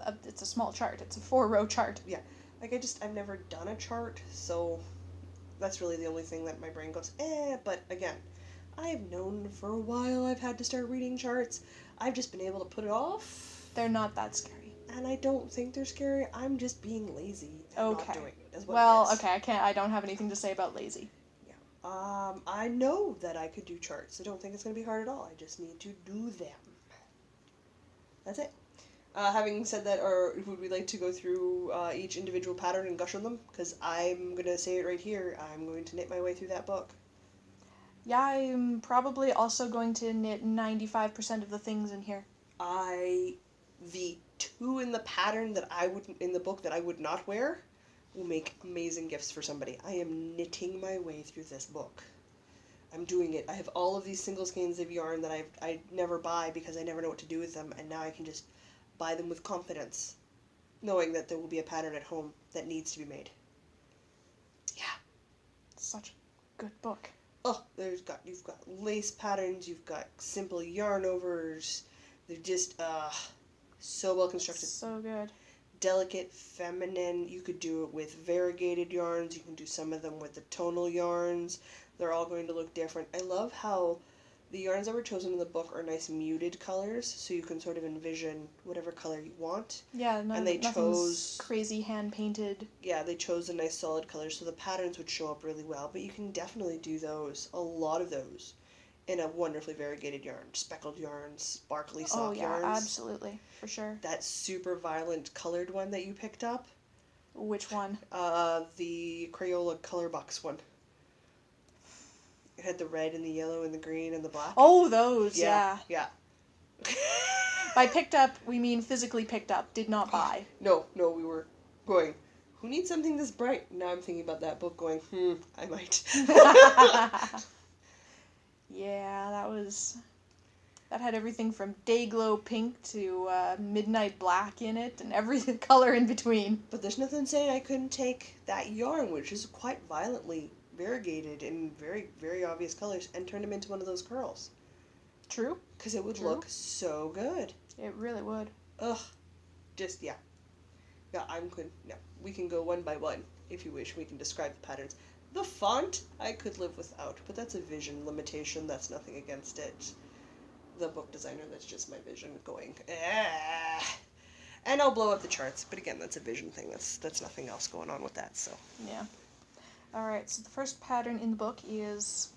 a small chart. It's a 4-row chart. Yeah. Like, I've never done a chart, so that's really the only thing that my brain goes, but again, I've known for a while I've had to start reading charts. I've just been able to put it off. They're not that scary. And I don't think they're scary. I'm just being lazy and not doing it. Is what it is. Okay, I don't have anything to say about lazy. Yeah. I know that I could do charts. I don't think it's going to be hard at all. I just need to do them. That's it. Having said that, or would we like to go through each individual pattern and gush on them? Because I'm going to say it right here. I'm going to knit my way through that book. Yeah, I'm probably also going to knit 95% of the things in here. The 2 in the pattern that in the book that I would not wear will make amazing gifts for somebody. I am knitting my way through this book. I'm doing it. I have all of these single skeins of yarn that I never buy because I never know what to do with them, and now I can just buy them with confidence, knowing that there will be a pattern at home that needs to be made. Yeah. Such a good book. Oh, you've got lace patterns, you've got simple yarn overs. They're just so well constructed. So good. Delicate, feminine. You could do it with variegated yarns. You can do some of them with the tonal yarns. They're all going to look different. I love how The yarns that were chosen in the book are nice muted colors, so you can sort of envision whatever color you want. Yeah, And they nothing's chose crazy hand painted. Yeah, they chose a nice solid color, so the patterns would show up really well. But you can definitely do those, a lot of those, in a wonderfully variegated yarn. Speckled yarns, sparkly Oh sock yeah, yarns. absolutely, for sure. That super violent colored one that you picked up. Which one? The Crayola Color Box one. It had the red and the yellow and the green and the black. Oh, those, yeah. Yeah. By picked up, we mean physically picked up, did not buy. No, we were going, who needs something this bright? Now I'm thinking about that book going, I might. Yeah, that had everything from day glow pink to midnight black in it and every color in between. But there's nothing saying I couldn't take that yarn, which is quite violently variegated in very, very obvious colors, and turn them into one of those curls. True. Because it would True. look so good. It really would. Ugh. Just, yeah. Yeah, no. We can go one by one, if you wish. We can describe the patterns. The font, I could live without, but that's a vision limitation. That's nothing against it. The book designer, that's just my vision going, and I'll blow up the charts, but again, that's a vision thing. That's nothing else going on with that, so. Yeah. Alright, so the first pattern in the book is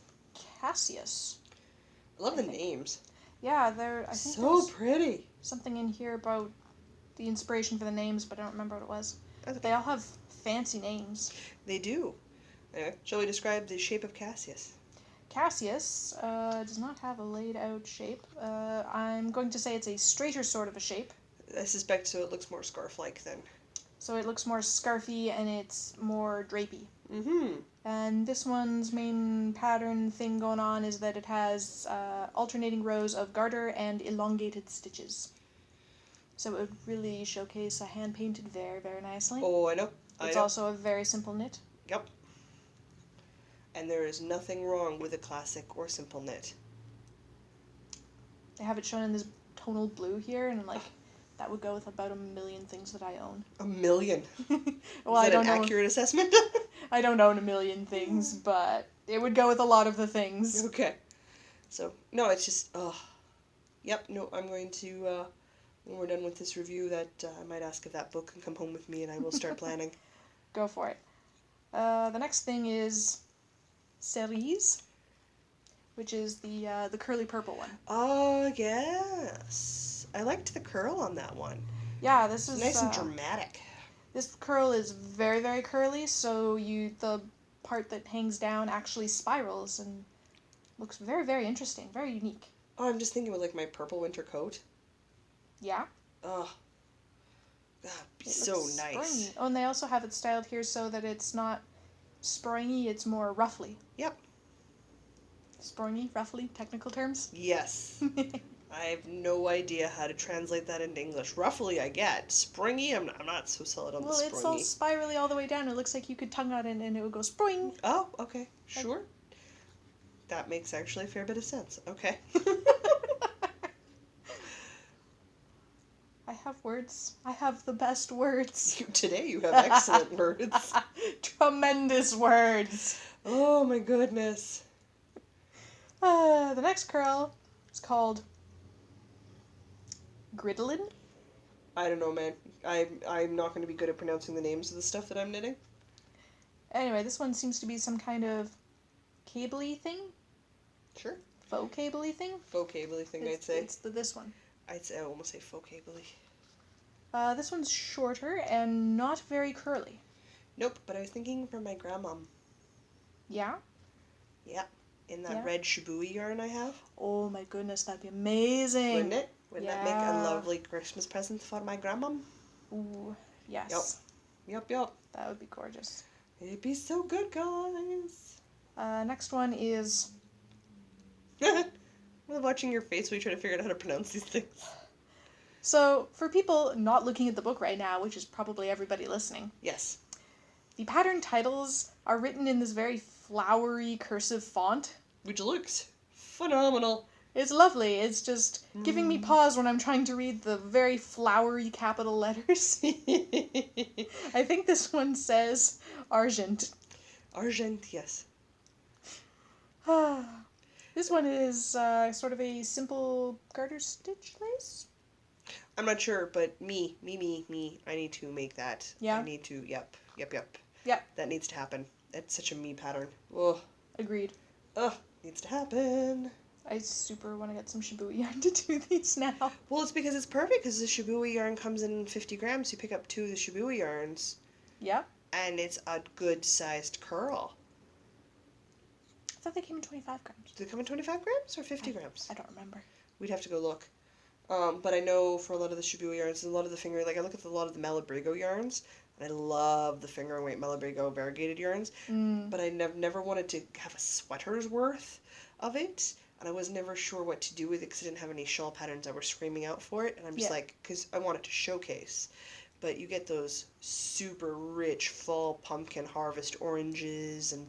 Cassius. I love the names. Yeah, I think So there's pretty. something in here about the inspiration for the names, but I don't remember what it was. Okay. They all have fancy names. They do. Anyway, shall we describe the shape of Cassius? Cassius does not have a laid out shape. I'm going to say it's a straighter sort of a shape. I suspect so. It looks more scarf-like then. So it looks more scarfy and it's more drapey. Mm-hmm. And this one's main pattern thing going on is that it has alternating rows of garter and elongated stitches. So it would really showcase a hand painted very, very nicely. Oh, I know. It's also a very simple knit. Yep. And there is nothing wrong with a classic or simple knit. They have it shown in this tonal blue here, and that would go with about 1 million things that I own. 1 million. Well, Is that I don't an know. accurate assessment? I don't own 1 million things, but it would go with a lot of the things. Okay. So, no, it's just, yep, no, I'm going to, when we're done with this review, that I might ask if that book can come home with me and I will start planning. Go for it. The next thing is Cerise, which is the curly purple one. Oh, yes. I liked the curl on that one. Yeah, this is Nice and dramatic. This curl is very, very curly, so the part that hangs down actually spirals and looks very, very interesting, very unique. Oh, I'm just thinking with, my purple winter coat. Yeah. Oh. That'd be It so looks nice. springy. Oh, and they also have it styled here so that it's not springy, it's more ruffly. Yep. Springy, ruffly, technical terms? Yes. I have no idea how to translate that into English. Roughly, I get. Springy, I'm not so solid on the springy. Well, it's all spirally all the way down. It looks like you could tongue out it and it would go spring. Oh, okay. Sure. That makes actually a fair bit of sense. Okay. I have words. I have the best words. Today you have excellent words. Tremendous words. Oh my goodness. The next curl is called Gridlin. I don't know, man. I'm not going to be good at pronouncing the names of the stuff that I'm knitting. Anyway, this one seems to be some kind of cable-y thing. Sure. Faux cable-y thing. Faux cable-y thing, I'd say. It's this one. I almost say faux cable-y. This one's shorter and not very curly. Nope, but I was thinking for my grandmom. Yeah? Yeah. In that red shabooey yarn I have. Oh my goodness, that'd be amazing. Wouldn't it? Wouldn't that make a lovely Christmas present for my grandmom? Ooh, yes. Yep. That would be gorgeous. It'd be so good, guys. Next one is... I love watching your face when you try to figure out how to pronounce these things. So, for people not looking at the book right now, which is probably everybody listening, Yes. the pattern titles are written in this very flowery cursive font. Which looks phenomenal. It's lovely. It's just giving me pause when I'm trying to read the very flowery capital letters. I think this one says Argent. Argent, yes. This one is sort of a simple garter stitch lace. I'm not sure, but me. I need to make that. Yeah? I need to, yep. Yep. That needs to happen. It's such a me pattern. Ugh. Agreed. Ugh. Needs to happen. I super want to get some Shibuya yarn to do these now. Well, it's because it's perfect because the Shibuya yarn comes in 50 grams. You pick up 2 of the Shibuya yarns. Yeah? And it's a good sized curl. I thought they came in 25 grams. Do they come in 25 grams or 50 grams? I don't remember. We'd have to go look. But I know for a lot of the Shibuya yarns and a lot of the finger, like I look at a lot of the Malabrigo yarns, and I love the finger and weight Malabrigo variegated yarns, but I never wanted to have a sweater's worth of it, and I was never sure what to do with it because I didn't have any shawl patterns that were screaming out for it, and I'm just like, because I want it to showcase. But you get those super rich fall pumpkin harvest oranges and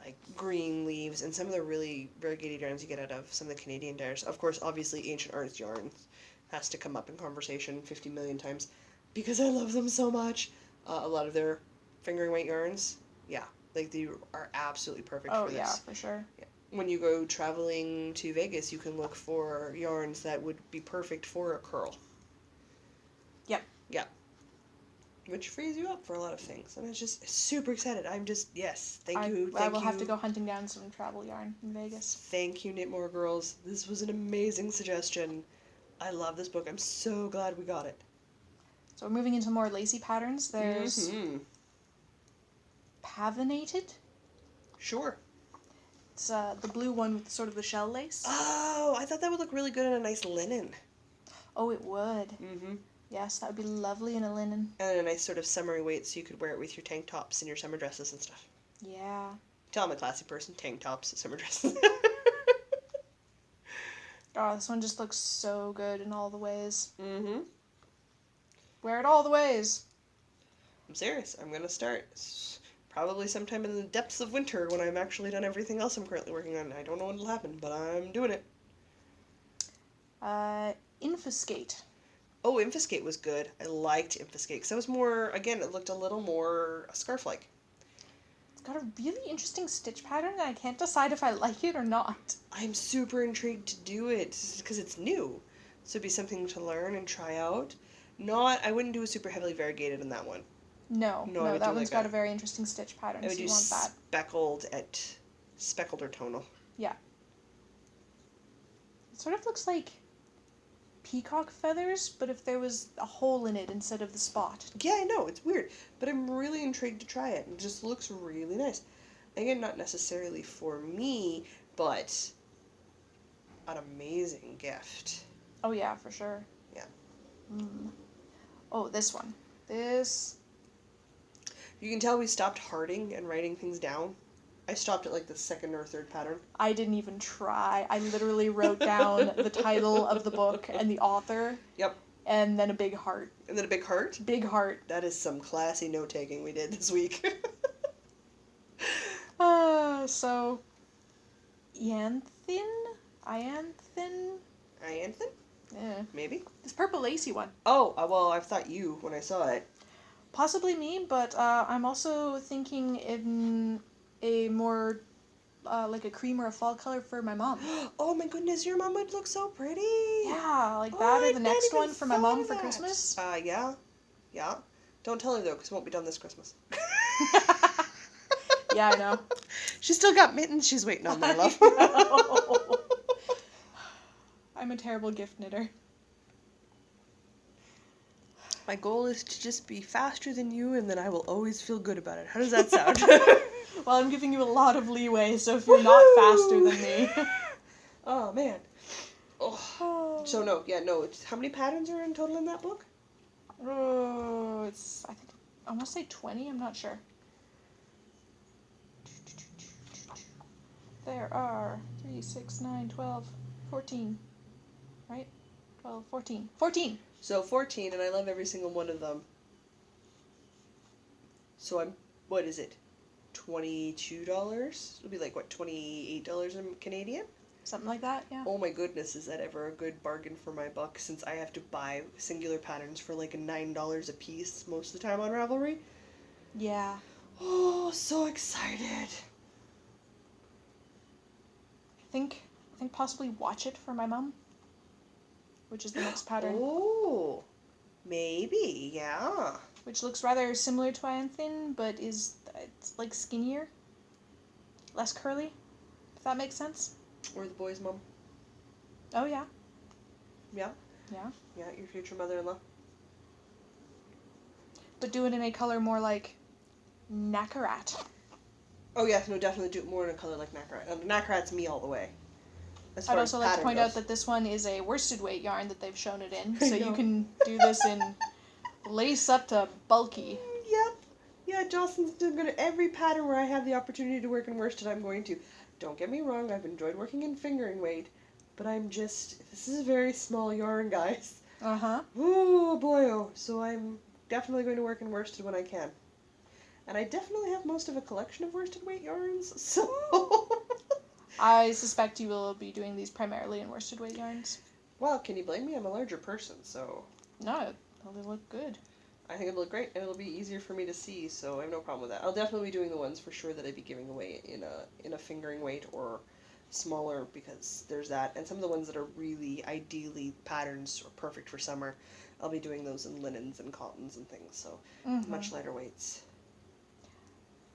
like green leaves and some of the really variegated yarns you get out of some of the Canadian dyers. Of course, obviously, Ancient Arts yarns has to come up in conversation 50 million times because I love them so much. A lot of their fingering weight yarns, yeah, like they are absolutely perfect for this. Oh, yeah, for sure. Yeah. When you go traveling to Vegas, you can look for yarns that would be perfect for a curl. Yep. Yeah. Which frees you up for a lot of things. And I'm just super excited. I'm just, yes, thank you. I will have to go hunting down some travel yarn in Vegas. Thank you, Knit More Girls. This was an amazing suggestion. I love this book. I'm so glad we got it. So we're moving into more lacy patterns. There's pavinated. Sure. It's the blue one with sort of the shell lace. Oh, I thought that would look really good in a nice linen. Oh, it would. Mm-hmm. Yes, that would be lovely in a linen. And a nice sort of summery weight so you could wear it with your tank tops and your summer dresses and stuff. Yeah. Tell I'm a classy person. Tank tops, summer dresses. Oh, this one just looks so good in all the ways. Mm-hmm. Wear it all the ways. I'm serious. I'm going to start. Probably sometime in the depths of winter when I'm actually done everything else I'm currently working on. I don't know when it'll happen, but I'm doing it. Infuscate. Oh, Infuscate was good. I liked Infuscate because that was more, again, it looked a little more scarf-like. It's got a really interesting stitch pattern and I can't decide if I like it or not. I'm super intrigued to do it because it's new. So it'd be something to learn and try out. I wouldn't do a super heavily variegated in that one. No, I would that do one's like got a very interesting stitch pattern, I would so you do want that. speckled or tonal. Yeah. It sort of looks like peacock feathers, but if there was a hole in it instead of the spot. Yeah, I know, it's weird, but I'm really intrigued to try it. It just looks really nice. Again, not necessarily for me, but an amazing gift. Oh yeah, for sure. Yeah. Oh, this one. This... You can tell we stopped hearting and writing things down. I stopped at like the second or third pattern. I didn't even try. I literally wrote down the title of the book and the author. Yep. And then a big heart. And then a big heart? Big heart. That is some classy note-taking we did this week. So... Ianthin? Ianthin? Yeah. Maybe? This purple lacy one. Oh, well, I thought you when I saw it. Possibly me, but I'm also thinking in a more, like a cream or a fall color for my mom. Oh my goodness, your mom would look so pretty. Yeah, like that or the next one for my mom for that. Christmas. Yeah. Don't tell her though, because it won't be done this Christmas. Yeah, I know. She's still got mittens she's waiting on, my love. I'm a terrible gift knitter. My goal is to just be faster than you, and then I will always feel good about it. How does that sound? Well, I'm giving you a lot of leeway, so if you're not faster than me. Oh, man. Oh. So, no. How many patterns are in total in that book? Oh, I want to say 20, I'm not sure. There are 3, 6, 9, 12, 14, right? 12, 14. 14! So 14, and I love every single one of them. So what is it? $22? It'll be like, what, $28 in Canadian? Something like that, yeah. Oh my goodness, is that ever a good bargain for my buck, since I have to buy singular patterns for like $9 a piece most of the time on Ravelry? Yeah. Oh, so excited. I think think possibly Watch It for my mom, which is the next pattern. Oh, maybe, yeah. Which looks rather similar to Iron Thin, but it's like skinnier, less curly, if that makes sense. Or the boy's mom. Oh yeah. Yeah. Yeah. Yeah, your future mother-in-law. But do it in a color more like Nakarat. Oh yes, no, definitely do it more in a color like Nakarat. Nakarat's me all the way. As I'd far also as like to pattern point goes. out that this one is a worsted weight yarn that they've shown it in, I so you know. can do this in lace up to bulky. Yep. Yeah, Jocelyn's gonna every pattern where I have the opportunity to work in worsted, I'm going to. Don't get me wrong, I've enjoyed working in fingering weight, but this is a very small yarn, guys. Uh-huh. Oh boy, oh. So I'm definitely going to work in worsted when I can. And I definitely have most of a collection of worsted weight yarns, so... I suspect you will be doing these primarily in worsted weight yarns. Well, can you blame me? I'm a larger person, so... No, they look good. I think it'll look great, and it'll be easier for me to see, so I have no problem with that. I'll definitely be doing the ones for sure that I'd be giving away in a fingering weight or smaller, because there's that. And some of the ones that are really ideally patterns or perfect for summer, I'll be doing those in linens and cottons and things, so much lighter weights.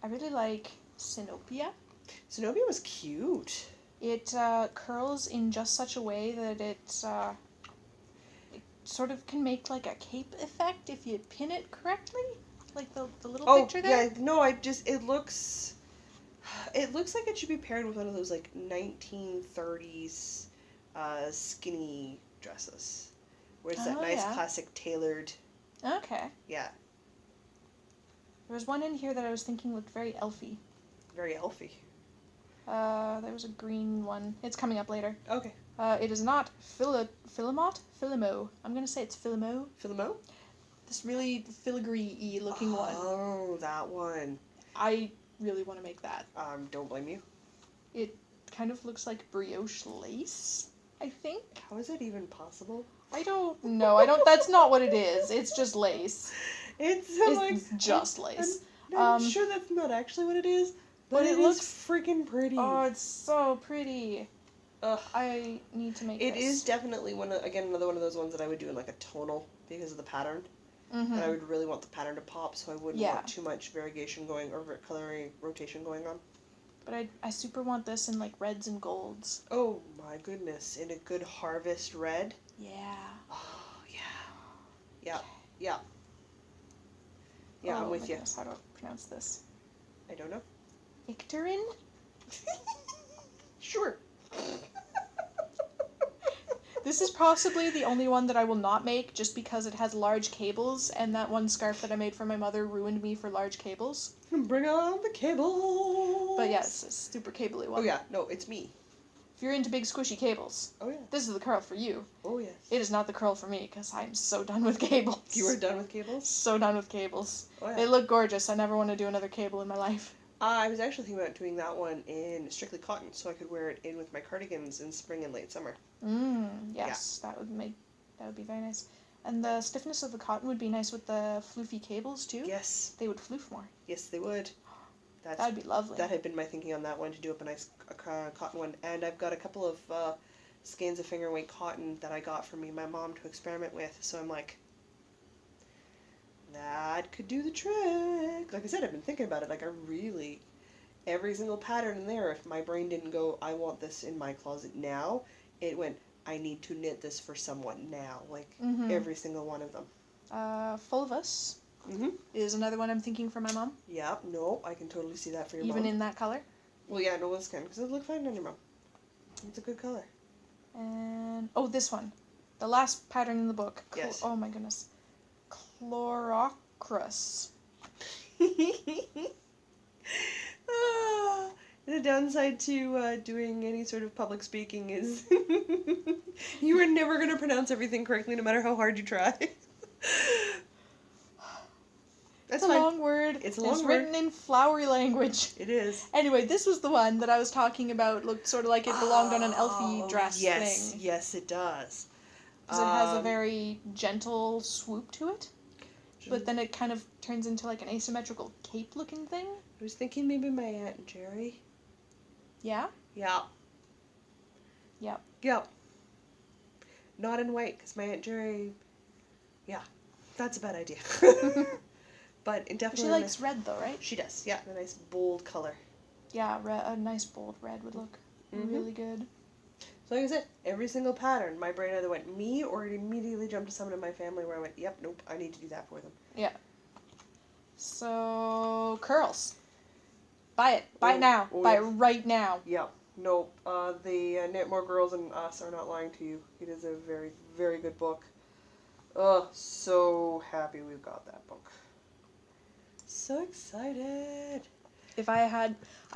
I really like Sinopia. Zenobia was cute. It curls in just such a way that it sort of can make like a cape effect if you pin it correctly, like the little picture there. Yeah, no, it looks like it should be paired with one of those like 1930s skinny dresses, where it's that nice classic tailored. Okay. Yeah. There was one in here that I was thinking looked very elfy. Very elfy. There was a green one. It's coming up later. Okay. It is not Philimo. I'm gonna say it's Philimo. Philimo? This really filigree-y looking one. Oh, that one. I really want to make that. Don't blame you. It kind of looks like brioche lace, I think. How is that even possible? I don't know. That's not what it is. It's just lace. It's just lace. I'm sure that's not actually what it is, but it looks freaking pretty. Oh, it's so pretty. Ugh. I need to make It this. is definitely another one of those ones that I would do in like a tonal because of the pattern. Mm-hmm. And I would really want the pattern to pop, so I wouldn't want too much variegation going or coloring rotation going on. But I super want this in like reds and golds. Oh my goodness, in a good harvest red. Yeah. Oh yeah. Yeah. Yeah. Yeah, I'm with you. How do I pronounce this? I don't know. Icterin? Sure. This is possibly the only one that I will not make just because it has large cables, and that one scarf that I made for my mother ruined me for large cables. Bring on the cables. But yes, it's a super cabley one. Oh yeah, no, it's me. If you're into big squishy cables, oh yeah, this is the curl for you. Oh yes. It is not the curl for me because I'm so done with cables. You are done with cables? So done with cables. Oh yeah. They look gorgeous. I never want to do another cable in my life. I was actually thinking about doing that one in strictly cotton, so I could wear it in with my cardigans in spring and late summer. Yes, yeah. That would be very nice. And the stiffness of the cotton would be nice with the floofy cables too. Yes. They would floof more. Yes, they would. That'd be lovely. That had been my thinking on that one, to do up a nice cotton one. And I've got a couple of skeins of finger weight cotton that I got from me and my mom to experiment with, so I'm like, that could do the trick. Like I said, I've been thinking about it. Like, every single pattern in there, if my brain didn't go, I want this in my closet now, it went, I need to knit this for someone now. Like, every single one of them. Fulvus is another one I'm thinking for my mom. Yeah, no, I can totally see that for your mom. Even in that color? Well, yeah, no, this can, because it look fine on your mom. It's a good color. And, this one. The last pattern in the book. Yes. Oh my goodness. Chlorocrus. The downside to doing any sort of public speaking is you are never going to pronounce everything correctly no matter how hard you try. It's a long word. It's a long word. Written in flowery language. It is. Anyway, this was the one that I was talking about. Looked sort of like it belonged on an elfie dress thing. Yes, it does. Because it has a very gentle swoop to it. But then it kind of turns into like an asymmetrical cape-looking thing. I was thinking maybe my Aunt Jerry. Yeah? Yeah. Yep. Yep. Not in white, because my Aunt Jerry, yeah, that's a bad idea. But it definitely... She likes red though, right? She does, yeah, a nice bold color. Yeah, a nice bold red would look really good. So like I said, every single pattern, my brain either went me or it immediately jumped to someone in my family where I went, yep, nope, I need to do that for them. Yeah. So, curls. Buy it. Buy it now. Buy it right now. Yeah. Nope. The Knit More Girls and Us are not lying to you. It is a very, very good book. So happy we've got that book. So excited. I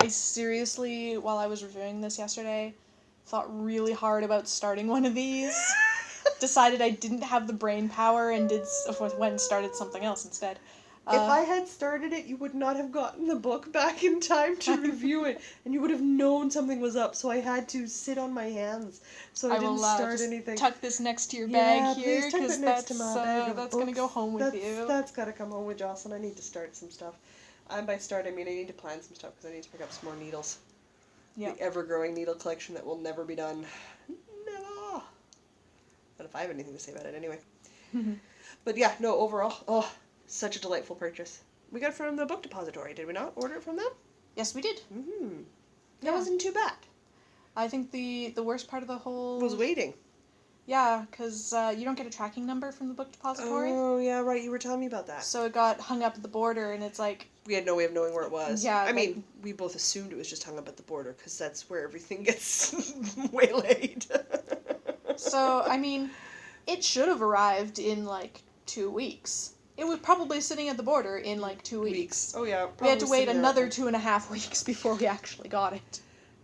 seriously, while I was reviewing this yesterday, thought really hard about starting one of these. Decided I didn't have the brain power and started something else instead. If I had started it, you would not have gotten the book back in time to review it, and you would have known something was up, so I had to sit on my hands, so I didn't start anything. Tuck this next to your bag here, because that's going to go home with you. That's got to come home with Jocelyn. I need to start some stuff. And by start, I mean I need to plan some stuff, because I need to pick up some more needles. Yeah. The ever-growing needle collection that will never be done. Never! But if I have anything to say about it anyway. But yeah, no, overall, such a delightful purchase. We got it from the book depository, did we not order it from them? Yes, we did. That wasn't too bad. I think the worst part of the whole... was waiting. Yeah, because you don't get a tracking number from the book depository. Oh, yeah, right, you were telling me about that. So it got hung up at the border, and it's like... We had no way of knowing where it was. Yeah. I mean, we both assumed it was just hung up at the border, because that's where everything gets waylaid. So, I mean, it should have arrived in, 2 weeks. It was probably sitting at the border in, 2 weeks. Oh, yeah. We had to wait another 2.5 weeks before we actually got it.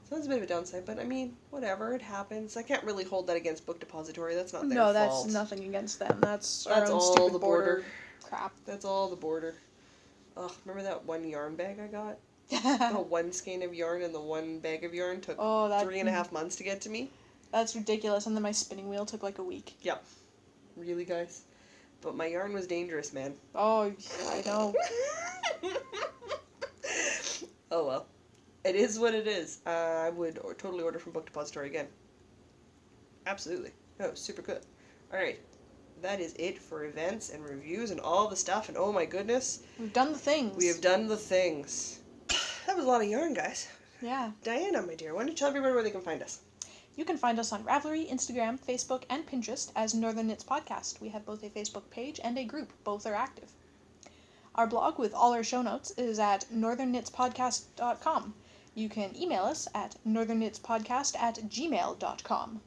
So that's a bit of a downside, but I mean, whatever, it happens. I can't really hold that against Book Depository. That's not their fault. No, that's nothing against them. That's our own all stupid the border crap. That's all the border. Ugh, remember that one yarn bag I got? The one skein of yarn and the one bag of yarn took 3.5 months to get to me. That's ridiculous, and then my spinning wheel took a week. Yep. Really, guys? But my yarn was dangerous, man. Oh, I know. Oh well. It is what it is. I would totally order from Book Depository again. Absolutely. No, super good. Alright. That is it for events and reviews and all the stuff, and oh my goodness. We've done the things. We have done the things. That was a lot of yarn, guys. Yeah. Diana, my dear, why don't you tell everybody where they can find us? You can find us on Ravelry, Instagram, Facebook, and Pinterest as Northern Knits Podcast. We have both a Facebook page and a group. Both are active. Our blog with all our show notes is at northernknitspodcast.com. You can email us at northernknitspodcast@gmail.com.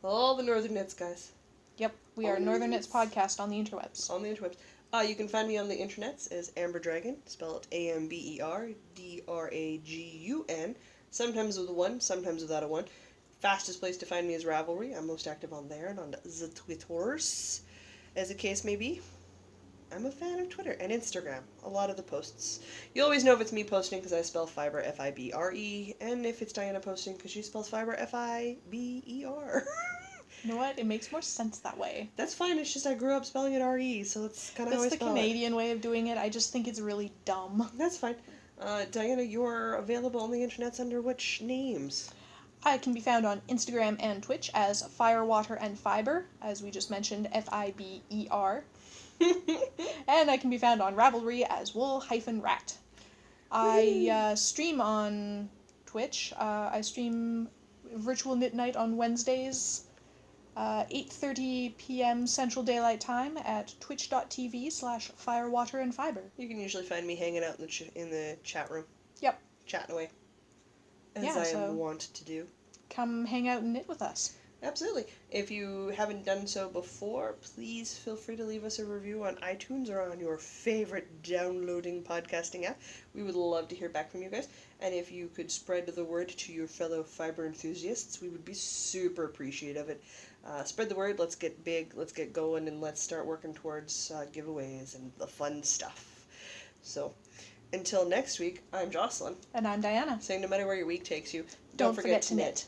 All the Northern Knits, guys. Yep, we are Northern Knits Podcast on the interwebs. On the interwebs. You can find me on the internets as Amber Dragon, spelled AMBERDRAGUN, sometimes with a 1, sometimes without a 1. Fastest place to find me is Ravelry. I'm most active on there and on the Twitters, as the case may be. I'm a fan of Twitter and Instagram. A lot of the posts. You always know if it's me posting because I spell fibre F-I-B-R-E, and if it's Diana posting because she spells fibre F-I-B-E-R. You know what? It makes more sense that way. That's fine. It's just I grew up spelling it R-E, so that's kind of how I spell it. That's the Canadian way of doing it. I just think it's really dumb. That's fine. Diana, you're available on the internets under which names? I can be found on Instagram and Twitch as Fire, Water, and Fibre, as we just mentioned, F-I-B-E-R. And I can be found on Ravelry as Wool-Rat. I stream on Twitch. I stream Virtual Knit Night on Wednesdays, 8:30 p.m. Central Daylight Time at twitch.tv/firewaterandfibre. You can usually find me hanging out in the chat room. Yep. Chatting away. As I am wont to do. Come hang out and knit with us. Absolutely. If you haven't done so before, please feel free to leave us a review on iTunes or on your favorite downloading podcasting app. We would love to hear back from you guys. And if you could spread the word to your fellow fiber enthusiasts, we would be super appreciative of it. Spread the word, let's get big, let's get going, and let's start working towards giveaways and the fun stuff. So, until next week, I'm Jocelyn. And I'm Diana. Saying no matter where your week takes you, Don't forget to knit.